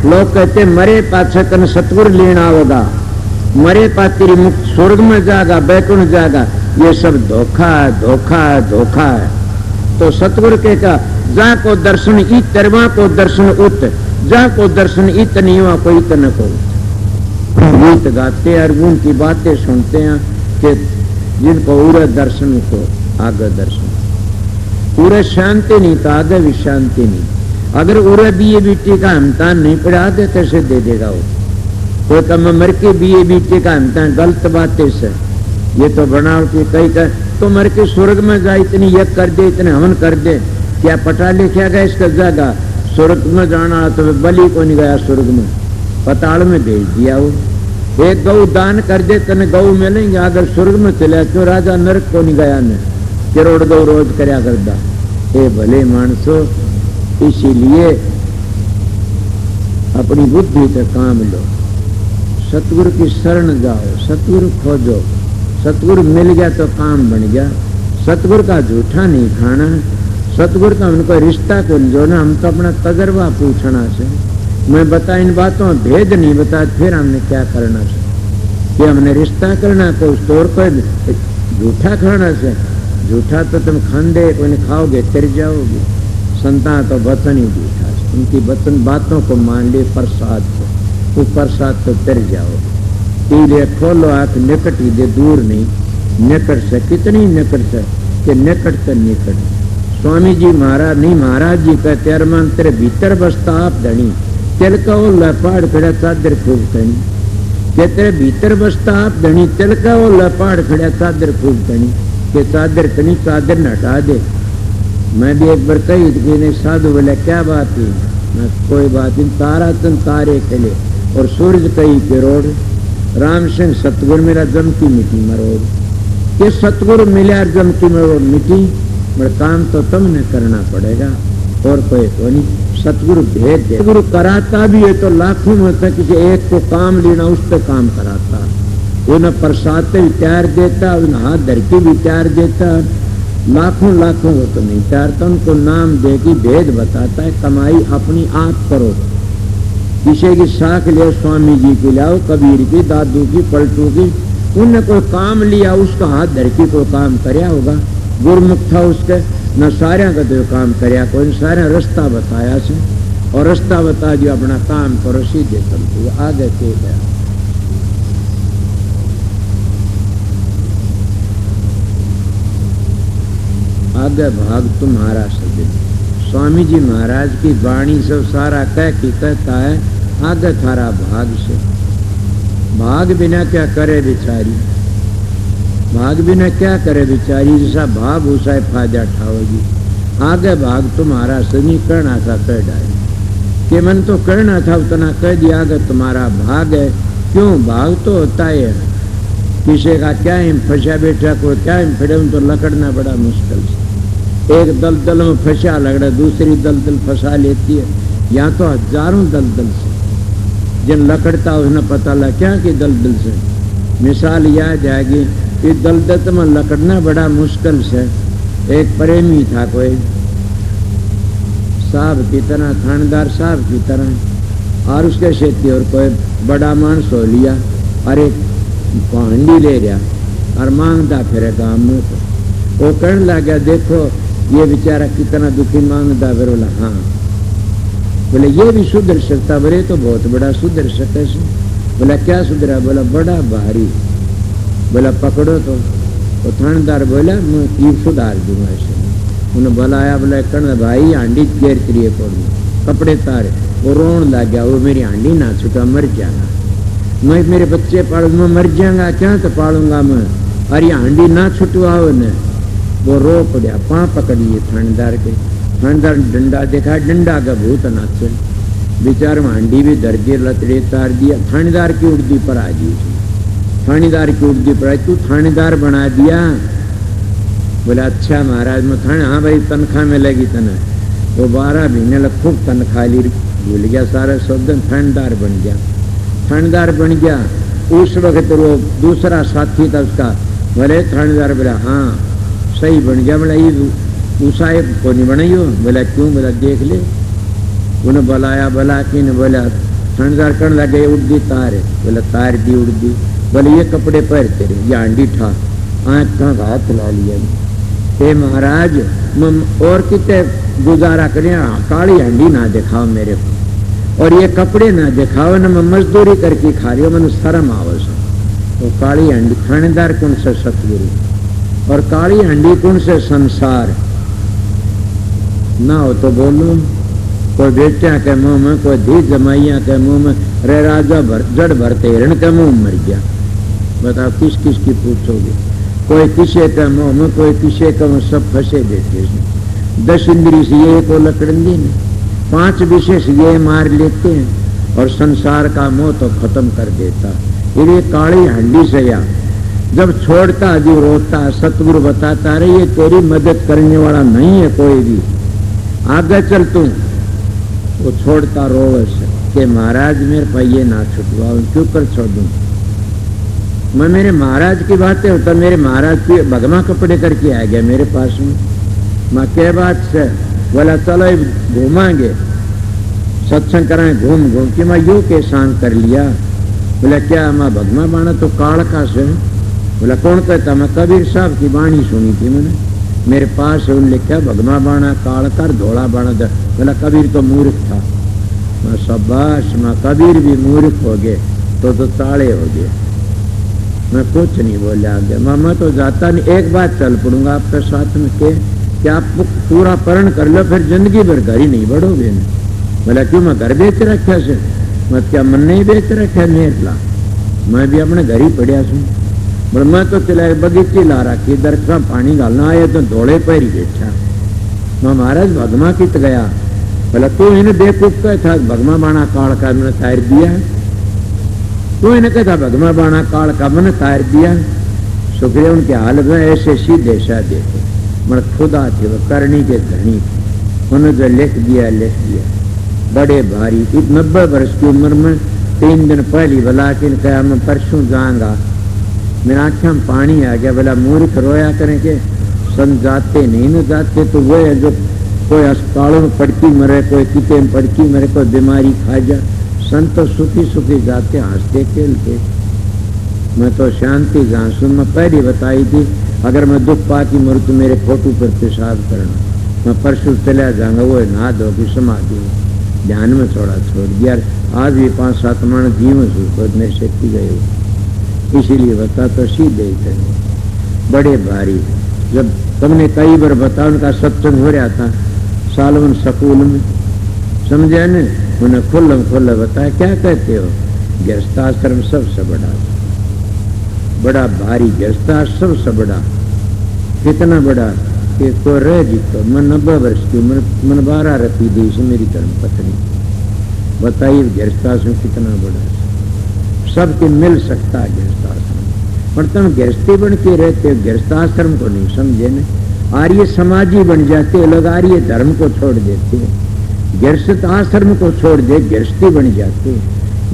[SPEAKER 2] लोग कहते मरे पाछे कन सतगुरु लेना होगा, मरे पा तेरी मुक्त स्वर्ग में जागा, बैकुंठ जागा। ये सब धोखा है, धोखा है, धोखा है। तो सतगुरु के का जा को दर्शन इत, तरवा को दर्शन उत, जा को दर्शन इत नहीं हुआ कोई तन को। गीत गाते हैं, अर्जुन की बातें सुनते हैं कि जिनको उरे दर्शन को आगे दर्शन, उरे शांति नहीं तो आगे भी शांति नहीं। अगर उरे बीए बीटी का हमतान नहीं पड़ा, आगे कैसे दे देगा वो? कोई कम मर के बीए बीटी का हमतान, गलत बातें से ये तो बनावटी कई कर तो मर के स्वर्ग में जा, इतनी यज्ञ कर दे, इतने हवन कर दे, क्या पटा लिखा गया इसका जगह? स्वर्ग में जाना तो बलि को नहीं गया, स्वर्ग में पताल में भेज दिया। वो एक गौ दान कर दे तने गौ मिलेंगे, अगर स्वर्ग में चले क्यों राजा नरक को नहीं गया ने, करोड़ गौ रोज करया करदा। ए भले मानसो, इसीलिए अपनी बुद्धि से काम लो, सतगुरु की शरण जाओ, सतगुरु खोजो। सतगुरु मिल गया तो काम बन गया। सतगुरु का झूठा नहीं खाना, सतगुरु का उनको रिश्ता को जोड़ना। हम तो अपना तजर्बा पूछना से, मैं बता इन बातों भेद नहीं बता, फिर हमने क्या करना से? कि हमने रिश्ता करना को उस तौर पर झूठा खाना से। झूठा तो तुम खांदे को नहीं खाओगे, तिर जाओगे। संता तो वचन ही झूठा से, उनकी वचन बातों को मान ले प्रसाद को, वो प्रसाद तो तिर जाओगे। इसलिए खोलो आंख निकट ही दे, दूर नहीं, निकट से। कितनी निकट से कि निकट से निकट। स्वामी जी महाराज नहीं, महाराज जी कहते अरमान तेरे भीतर बसता आप धनी, तिल का वो लपाड़ खड़ा चादर खूब धनी। के तेरे भीतर बसता आप धनी, तिल का वो लपाड़ खड़ा चादर खूब धनी। के चादर कनी चादर न हटा दे। मैं भी एक बार कही थी, साधु बोले क्या बात है? मैं कोई बात नहीं, तारा तन तारे खिले और सूरज कई करोड़। राम सिंह सतगुरु मेरा जमती मिट्टी मरोड़, ये सतगुरु मिले और जमती मरोड़ मिट्टी। मगर काम तो तुमने करना पड़ेगा और कोई तो नहीं। सतगुरु भेद दे, सतगुरु कराता भी है तो लाखों में से किसी एक को काम लेना, उस पर काम कराता। उन्हें प्रसाद भी तैयार देता, उन्हें हाथ धर के भी तैयार देता। लाखों लाखों को तो नहीं तैयारता, उनको नाम दे के भेद बताता है। कमाई अपनी आप करो, किसी की साख ले, स्वामी जी की लाओ, कबीर की, दादू की, पलटू की। उनने कोई काम लिया, उसका हाथ धर के कोई काम करया होगा। गुरमुख था उसके, न सारे का तो काम करया, कोई सारे रास्ता बताया से, और रास्ता बता दिया अपना काम करो, सीधे चलते आगे के गया। आगे भाग तुम्हारा सदे। स्वामी जी महाराज की वाणी से सारा कह के कहता है आगे थारा भाग से। भाग बिना क्या करे बिचारी, भाग बिना क्या करे बिचारी, जैसा भाग उसा फायदा उठाओगी। आगे भाग तुम्हारा से नहीं करना था कह डाले, कि मन तो करना था उतना कह दिया, आगे तुम्हारा भाग है। क्यों? भाग तो होता है, किसी का क्या हिम फंसा बैठा, कोई क्या हिम फिर तो लकड़ना बड़ा मुश्किल से। एक दलदल में फंसा लग रहा, दूसरी दलदल फंसा लेती है, या तो हजारों दलदल से। जिन लकड़ता उसने पता लगा क्या कि दलदल से। मिसाल याद आएगी, इस दलदल में लकड़ना बड़ा मुश्किल से। एक प्रेमी था कोई, साहब की तरह, थानेदार साहब की तरह। और उसके शेती और कोई बड़ा मानस हो लिया, अरे हंडी ले रहा और मांगता फिर गाँव में। वो कहने लगा देखो ये बेचारा कितना दुखी मांगता। फिर बोला हाँ, बोले ये भी सुधर सकता। बोले तो बहुत बड़ा सुधर सकता। बोला क्या सुधरा? बोला बड़ा भारी। बोला पकड़ो तो। वो थानेदार बोला मैं की सुधार दूंगा इसे। उन्हें बुलाया, बोला कहना भाई हांडी घेर करिए पड़ू कपड़े तारे। वो रोन लग गया, वो मेरी हांडी ना छुटा मर जाना, मैं मेरे बच्चे पालूंगा मर जाऊंगा, क्या तो पालूंगा मैं, अरे हांडी ना छुटवाओ न। वो रो पड़ा, पाँ पकड़िए थानेदार के। थानेदार डंडा देखा, डंडा का भूत नाचे। बेचार हांडी भी दर्जे लतड़े तार दिया। थानेदार की उर्दी पर आ गई, थानेदार की उर्दी पर आई, तू थानेदार बना दिया। बोला अच्छा महाराज मैं थाने, हाँ भाई तनख्वाह मिलेगी तना। वो 12 महीने लग खूब तनख्वाह ली, भूल गया सारा शब्द, थानेदार बन गया। थानेदार बन गया। उस वक्त वो दूसरा साथी था उसका, बोले थानेदार। बोला हाँ सही बन गया। बोला ये साहेब को नहीं बनाइयो। बोला क्यों? बोला देख ले। उन्हें बुलाया, बुला के ने बोला थानेदार करने लगे उड़दी तार है। बोला तार दी उड़दी। बोले ये कपड़े पहन तेरे, ये हांडी ठा, आँख कहाँ हाथ ला लिया। हे महाराज और कितने गुजारा करें, काली हांडी ना दिखाओ मेरे को, और ये कपड़े ना दिखाओ ना, मैं मजदूरी करके खा रही हूँ, मैंने शर्म आवो। तो काली हांडी थानेदार कौन से सतगुरु, और काली हांडी कौन से संसार। ना हो तो बोलो, कोई बेटिया के मुंह में, कोई धी जमाइया के मुंह में, रे राजा जड़ भरते हिरण के मुंह मर गया। बताओ किस किस की पूछोगे? कोई किसे का मुंह में, कोई किसे का मुंह, सब फंसे देते हैं। 10 इंद्री से ये को लकड़ंदी नहीं, 5 विषय से ये मार लेते हैं, और संसार का मोह तो खत्म कर देता। ये काली हांडी से या जब छोड़ता जो रोता, सतगुरु बताता रहे ये तेरी मदद करने वाला नहीं है कोई भी, आगे चल तू। वो छोड़ता रोवे से कि महाराज मेरे पहिए ना छुटवाओ, क्यों कर छोड़ दूं मैं? मेरे महाराज की बातें होता, मेरे महाराज की भगमा कपड़े करके आ गया मेरे पास में। मैं क्या बात से? बोला चलो घूमांगे, सत्संग कराएं घूम घूम के। मैं यू के सांग कर लिया। बोला क्या? मैं भगमा बाणा तो कालका से। बोला कौन कहता? मैं कबीर साहब की बाणी सुनी थी मैंने, मेरे पास उन लिखा भगमा बाणा कालकर धोला बाणा। बोला कबीर तो मूर्ख था। मैं शाबाश, मैं कबीर भी मूर्ख हो गए तो ताले हो गए। मैं कुछ नहीं बोला आगे। मामा तो जाता नहीं, एक बात चल पड़ूंगा आपके साथ में कि आप पूरा परण कर लो, फिर जिंदगी भर घर ही नहीं बढ़ोगे। बोला क्यों? मैं घर बेच रखा से। मत क्या मन नहीं बेच रखा मेरे ला, मैं भी अपने घर ही पड़िया छू। बोले मैं तो चला बगीची ला रखी, दरख्त पानी डालना आया तो धोड़े पैर ही बैठा। मैं महाराज भगमा कित गया। बोला तू इन्हें बेकूफ का था, भगमा बाणा काल का मैंने तार दिया। तू इन्हें कहता भगमा बाणा काल का मैंने तार दिया। शुक्रिया उनके हाल में ऐसे सीधे साधे थे, मैं खुदा थे, वो करनी के धनी थे। उन्होंने जो लिख दिया बड़े भारी। 90 वर्ष की उम्र में 3 दिन पहली बुला के कहा मैं परसों जाऊंगा। मेरा आँखों में पानी आ गया। बोला मूर्ख रोया करें के सन जाते नहीं न जाते तो वो है जो कोई अस्पतालों में पड़ती मरे, कोई किते में पड़ती मरे, कोई बीमारी खा जा। सन तो सुखी सुखी जाते हंसते खेलते। मैं तो शांति जाऊँ। मैं पहले बताई थी अगर मैं दुख पाती मरू तो मेरे फोटो पर पेशाब करना। मैं परसों चला जाऊंगा, वो नहा धो की समाधि ध्यान में थोड़ा छोड़ दिया। आज भी 5-7 मन जीवन सुख मेरे शक्ति गए, इसीलिए बता तो सीधे थे बड़े भारी। जब तुमने कई बार बताया उनका सत्संग हो रहा था सालवन स्कूल में, समझे न? उन्हें खुल्ला बताया क्या कहते हो? गृहस्थाश्रम सबसे बड़ा भारी गृहस्थाश्रम सबसे बड़ा। कितना बड़ा कि को रह जीतो। मैं 90 वर्ष की उम्र, मन 12 रखी दी से मेरी धर्म पत्नी। बताइए गृहस्थाश्रम कितना बड़ा है, सबके मिल सकता है गृहस्थाश्रम। पर तुम गृहस्थी बन के रहते हो, गृहस्थाश्रम को नहीं समझे न। आर्य समाजी बन जाते लोग, आर्य धर्म को छोड़ देते, गृहस्थ आश्रम को छोड़ दे गृहस्थी बन जाते।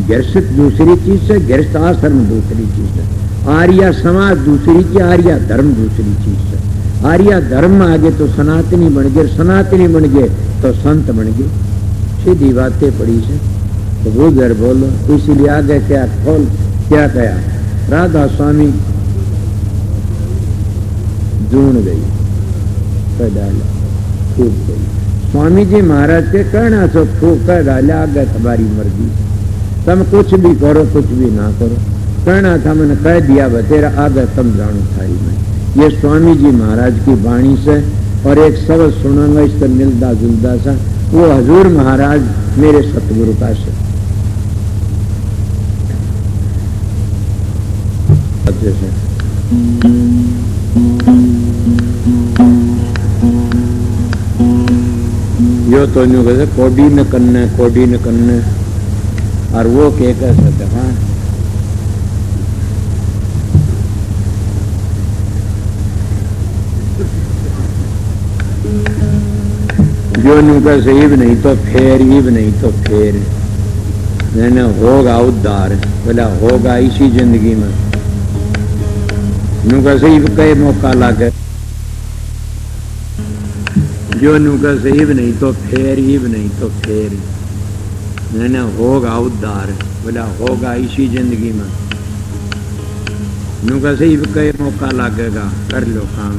[SPEAKER 2] गृहस्थ दूसरी चीज है, गृहस्थ आश्रम दूसरी चीज है, आर्य समाज दूसरी चीज, आर्य धर्म दूसरी चीज है। आर्य धर्म आ गए तो सनातनी बन गए, सनातनी बन गए तो संत बन गए। सीधी बातें पड़ी से तो वो घर बोलो, इसलिए आगे क्या खोल क्या कहा, राधा स्वामी जून गई कह डाला, फूक गई। स्वामी जी महाराज के कहना सो फूक कह डाला, आगे तुम्हारी मर्जी, तुम कुछ भी करो कुछ भी ना करो, कहना था मैंने कह दिया बतेरा, आगे तुम जानो थारी में। ये स्वामी जी महाराज की वाणी से और एक शब्द सुनाऊंगा इसका मिलता जुलता सा, वो हजूर महाराज मेरे सतगुरु का से यो तो न्यू कहते कोडी न कन्ने और वो के कह सकते। हाँ जो न्यू कह से ईब नहीं तो फेर, ईब नहीं तो फेर, मैंने होगा उद्धार, बोला होगा इसी जिंदगी में। न्यू कह से ईब कई मौका लागे, जो न्यू कह से ईब नहीं तो फेर, ईब नहीं तो फेर, मैंने होगा उद्धार, बोला होगा इसी जिंदगी में। न्यू कह से ईब कई मौका लागेगा, कर लो काम।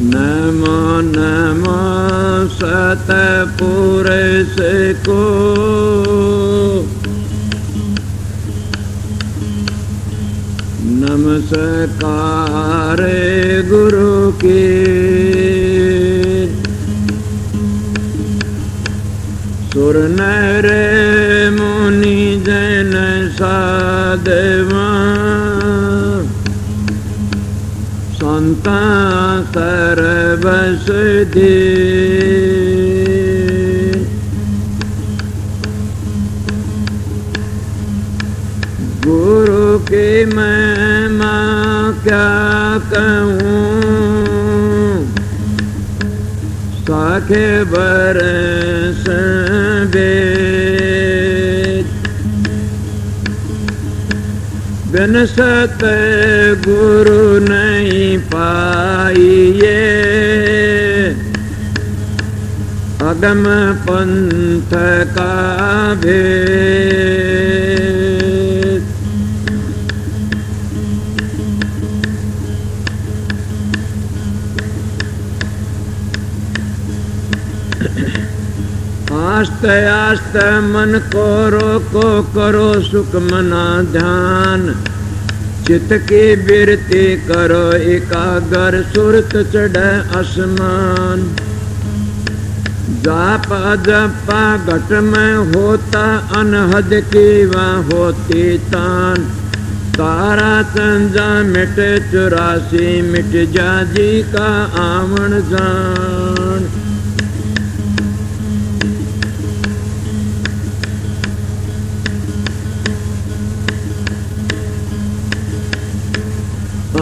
[SPEAKER 2] नमो नमो सतपुरुष को, नमस्कार गुरु के, सुर नर मुनि जन साधवा, संता सर्वस दे। गुरु के महिमा क्या कहूँ, साखे बरस वेद, बिन सत गुरु नहीं पाइए, अगम पंथ का भेद। आस्ते आस्ते मन को रोको, करो सुख मना ध्यान, चित्त की बिरती करो एकाग्र, सुरत चढ़े आसमान। जापा जपा घट में होता अनहद की वह होती तान, तारा चंजा मिट 84 मिट जाजी का आवन जान।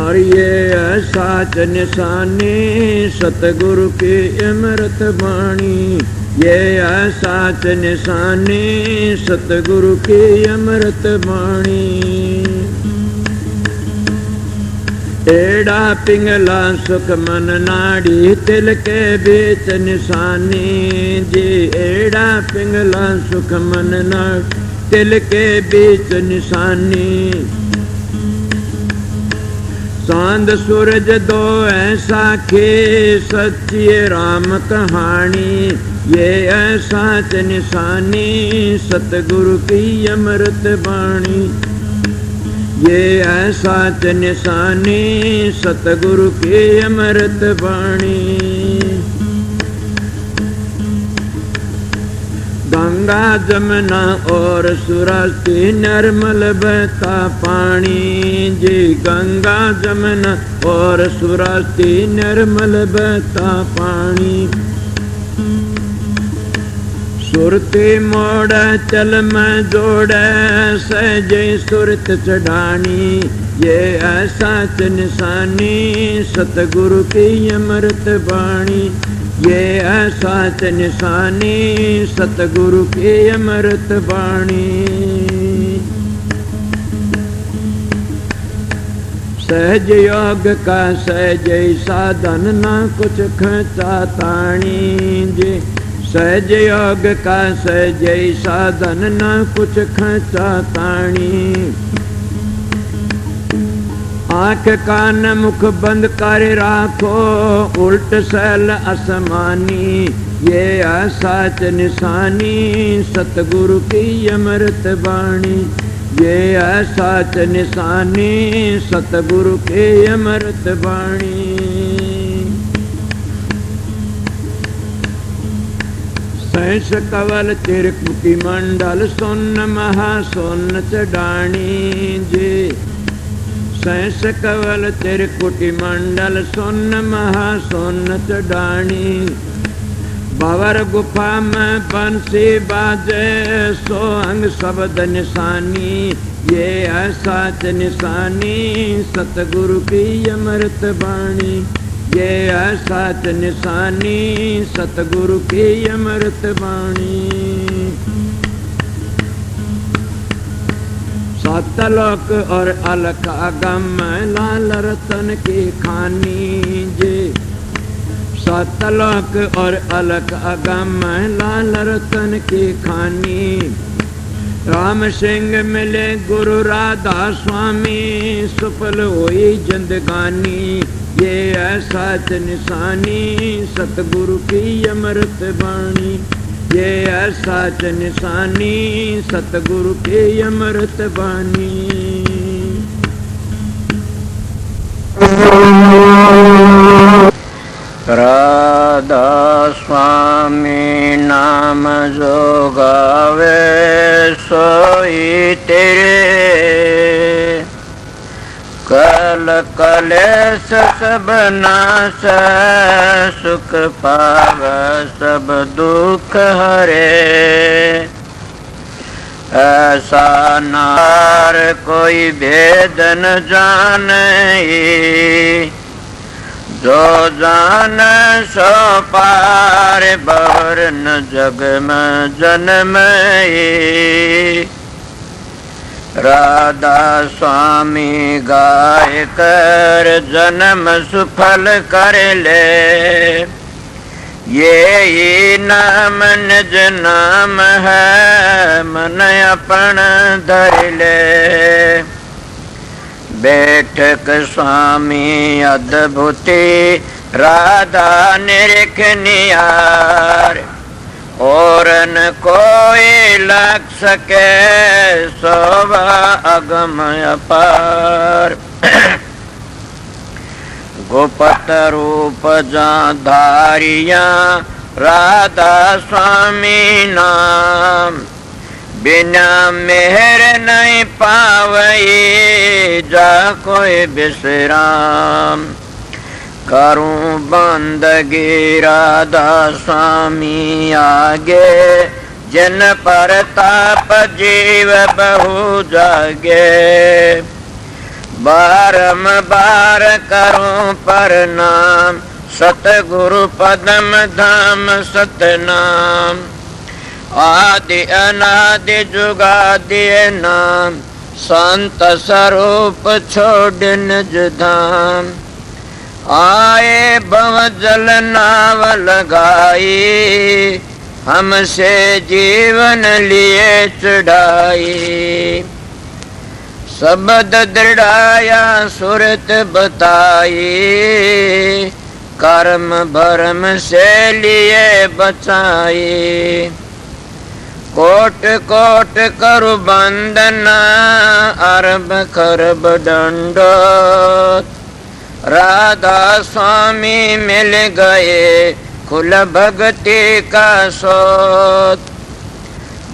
[SPEAKER 2] और ये साच निशानी सतगुरु की अमृत वाणी, ये साच निशानी सतगुरु की अमृत वाणी। एड़ा पिंगला सुख मन नाड़ी, तिल के बीच निशानी जी, एड़ा पिंगला सुख मन नाड़ी, तिल के बीच निशानी। चांद सूरज दो ऐसा खे, सच्ची राम कहानी, ये ऐसा निशानी सतगुरु की अमृत वाणी। ये ऐसा निशानी सतगुरु की अमृत वाणी। गंगा जमुना और सुरस्ती निर्मल बहता पानी जी, गंगा जमुना और सुरस्ती निर्मल बहता पानी। सुरती मोड़ चल में जोड़े सहजे सुरत चढ़ानी, ये ऐसा निशानी सतगुरु की अमृत वाणी। ये ऐसा निशानी सतगुरु की अमृत वाणी। सहज योग का सहज साधन ना कुछ खचा ताणी जे। सहज योग का सहज साधन ना कुछ खचा ताणी। आँख कान मुख बंद कर राखो उल्ट सैल आसमानी। ये साच निशानी सतगुरु की अमृत वाणी। ये साच निशानी सतगुरु की अमृत वाणी। सहस कवल चिरकुटी मंडल सोन महासोन चढ़ानी जे। सहस कवल चिरकुटी मंडल सोन महासोन चढ़ानी। भंवर गुफा में बंसी बाजे सो अंग शब्द निशानी। ये साच निशानी सतगुरु की अमृत वाणी। ये साच निशानी सतगुरु की अमृत वाणी। सतलोक और अलख अगम लाल रतन की खानी जे। सतलोक और अलख अगम लाल रतन की खानी। राम सिंह मिले गुरु राधा स्वामी सुफल हुई जिंदगानी। ये साच निशानी सतगुरु की अमृत वाणी। ये साच निशानी सतगुरु की अमृत वाणी।
[SPEAKER 3] राधा स्वामी नाम जो गावे सोई तेरे। कल कलेश सब नाश सुख पाव सब दुख हरे। ऐसा नार कोई भेद न जाने। जो जान सो पार बर न जग में जन्म। राधा स्वामी गाय कर जन्म सुफल कर ले। ये नाम निज नाम है मन अपन धर ले। बैठक स्वामी अद्भुति राधा निरख नियार। और न कोई लग सके शोभा अगम अपार। गोपत रूप जा धारिया राधा स्वामी नाम। बिना मेहर नहीं पावई जा कोई विश्राम। करूं बंदगी राधा स्वामी आगे। जिन पर ताप जीव बहु जागे। बारंबार करूं प्रणाम सतगुरु पदम धाम सतनाम। आदि अनादि जुगादि नाम संत स्वरूप छोड़ निज धाम। आए भव जल नाव लगाई हमसे जीवन लिए चढ़ाई। शब्द दृढ़ाया सुरत बताई कर्म भरम से लिए बचाई। कोट कोट करु बंदना अरब खरब दंडोत। राधा स्वामी मिल गए खुल भक्ति का सोत।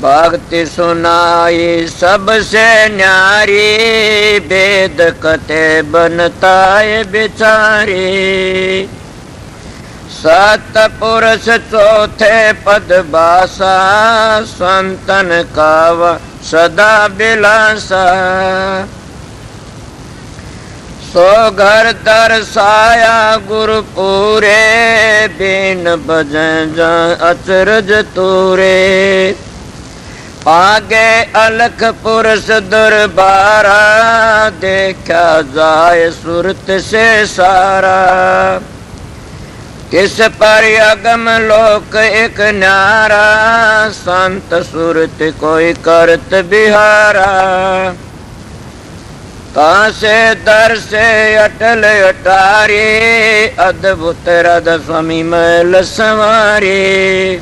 [SPEAKER 3] भक्ति सुनाई सबसे न्यारी वेद कथे बनताए बिचारी। सतपुरुष चौथे पद बासा संतन कावा सदा बिलासा। सो घर दर्शाया गुरु पूरे बिन बजन अचरज तूरे। आगे अलख पुरुष दुर्बारा, देखा जाए सुरत से सारा। किस पर अगम लोक एक न्यारा, संत सुरत कोई करत बिहारा। कहाँ से दर से अटल अटारी, अद्भुत रद स्वामी मैल संवारी।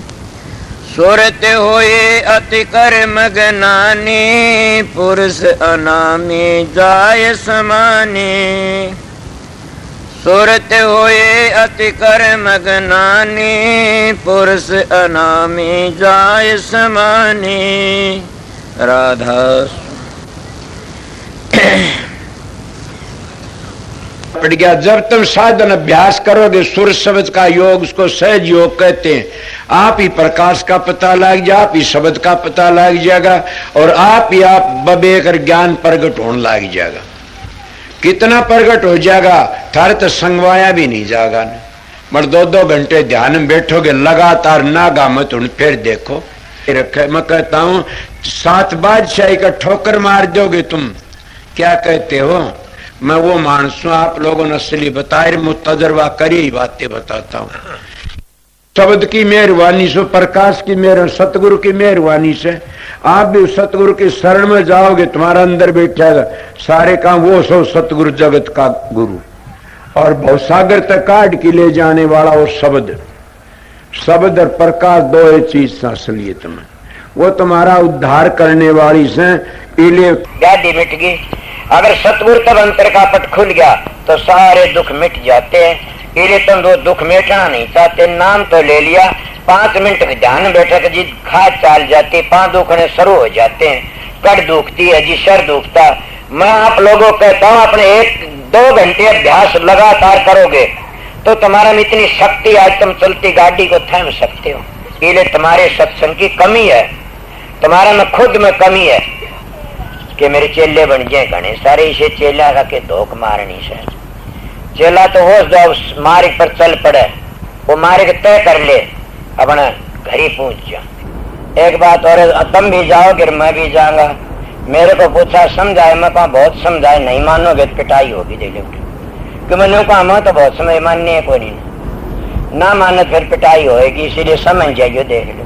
[SPEAKER 3] सुरत होए अति कर मगनानी, पुरुष अनामी जाय समानी। सुरत होए अति कर मगनानी, पुरुष अनामी जाय समानी। राधा
[SPEAKER 4] पड़ गया। जब तुम साधन अभ्यास करोगे, सुर शब्द का योग, उसको सहज योग कहते हैं। आप ही प्रकाश का पता लग जाए, आप ही शब्द का पता लग जाएगा, और आप ही आप बबेकर ज्ञान प्रगट होने लग जाएगा। कितना प्रगट हो जाएगा, थारे तो संगवाया भी नहीं जाएगा। मगर 2-2 घंटे ध्यान में बैठोगे लगातार, नागा मत उन फिर देखो रखे। मैं कहता हूं 7 बादशाही का ठोकर मार दोगे तुम। क्या कहते हो? मैं वो मानस हूं, आप लोगों ने असली बताए, मुझ तजर्बा करी ही बातें बताता हूं। शब्द की मेहरबानी से, प्रकाश की मेहर, सतगुरु की मेहरबानी से आप भी सतगुरु की शरण में जाओगे, तुम्हारा अंदर बैठेगा सारे काम वो सो सतगुरु जगत का गुरु, और भवसागर तक काट के ले जाने वाला वो शब्द। शब्द और प्रकाश दो ही चीज असलियत में, वो तुम्हारा उद्धार करने वाली से। पीले
[SPEAKER 5] गाड़ी मिट गई। अगर सतगुरु तब अंतर का पट खुल गया तो सारे दुख मिट जाते हैं। पीले तुम वो दुख मिटना नहीं चाहते, नाम तो ले लिया, 5 मिनट के ध्यान बैठक जी खाद चाल जाती, 5 दुखने शुरू हो जाते हैं। कड़ दुखती है जी, सर दुखता। मैं आप लोगों को कहता हूँ, अपने 1-2 घंटे अभ्यास लगातार करोगे तो तुम्हारा में इतनी शक्ति, आज तुम चलती गाड़ी को थाम सकते हो। पीले तुम्हारे सत्संग की कमी है, तुम्हारा में खुद में कमी है कि मेरे चेले बन जाए घने सारे। इसे चेला का के धोख मारनी से चेला तो होश जाओ, मार्ग पर चल पड़े, वो मार्ग तय कर ले, अपना घर ही पहुंच जा। एक बात और, तुम भी जाओगे मैं भी जाऊंगा। मेरे को पूछा समझाए, मैं कहा बहुत समझाए, नहीं मानोगे तो पिटाई होगी दे लोगे। कि मैंने कहा मैं तो बहुत समय मानने है, कोई नहीं ना मानो फिर पिटाई होगी, इसीलिए समझ जाइए, देख लो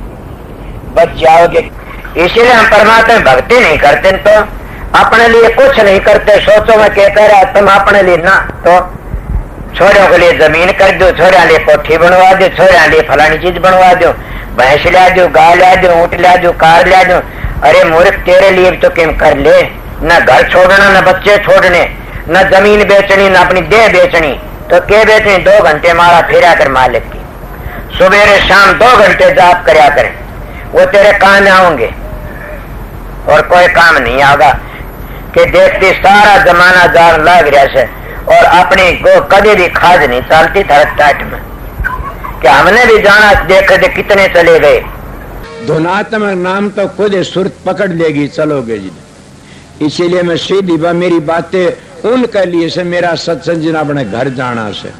[SPEAKER 5] बच जाओगे। इसीलिए हम परमात्मा भक्ति नहीं करते तो अपने लिए कुछ नहीं करते। सोचो मैं क्या कह रहा, तुम अपने लिए ना तो छोरों के लिए जमीन कर दो, छोरा लिए कोठी बनवा दो, छोरा लिए फलानी चीज बनवा दो, भैंस ला दो, गाय ला दो, ऊँट ला दो, कार ला दो। अरे मूर्ख, तेरे लिए तो क्यों कर ले। न घर छोड़ना, न बच्चे छोड़ने, न जमीन बेचनी, न अपनी देह बेचनी, तो क्या बेचनी? 2 घंटे मारा फेरा कर मालिक की, सुबह शाम 2 घंटे जाप करया करें, वो तेरे काम आएंगे और कोई काम नहीं आएगा। कि देखती सारा जमाना जान लग रहा है और अपनी को कभी भी खाद नहीं चलती थरट में। कि हमने भी जाना, देख दे कितने चले गए।
[SPEAKER 4] धुनात्मक नाम तो खुद सुरत पकड़ लेगी, चलोगे जी। इसीलिए मैं सीधी मेरी बातें उनके लिए से, मेरा सत्संग जिन अपने घर जाना से,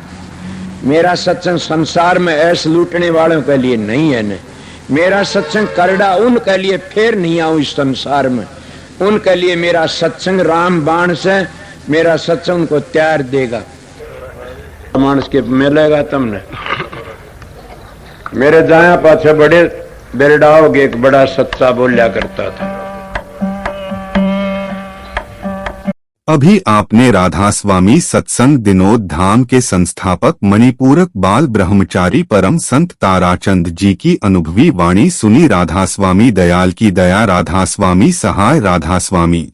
[SPEAKER 4] मेरा सत्संग संसार में ऐसे लूटने वालों के लिए नहीं है न। मेरा सत्संग करड़ा उनके लिए फिर नहीं आऊं इस संसार में, उनके लिए मेरा सत्संग राम बाण से, मेरा सत्संग उनको त्यार देगा। मानस के मिलेगा तुमने। मेरे जाया पाछे बड़े बेरडाओगे, एक बड़ा सच्चा बोलिया करता था।
[SPEAKER 1] अभी आपने राधा स्वामी सत्संग दिनोद धाम के संस्थापक मणिपूरक बाल ब्रह्मचारी परम संत ताराचंद जी की अनुभवी वाणी सुनी। राधा स्वामी दयाल की दया, राधा स्वामी सहाय, राधा स्वामी।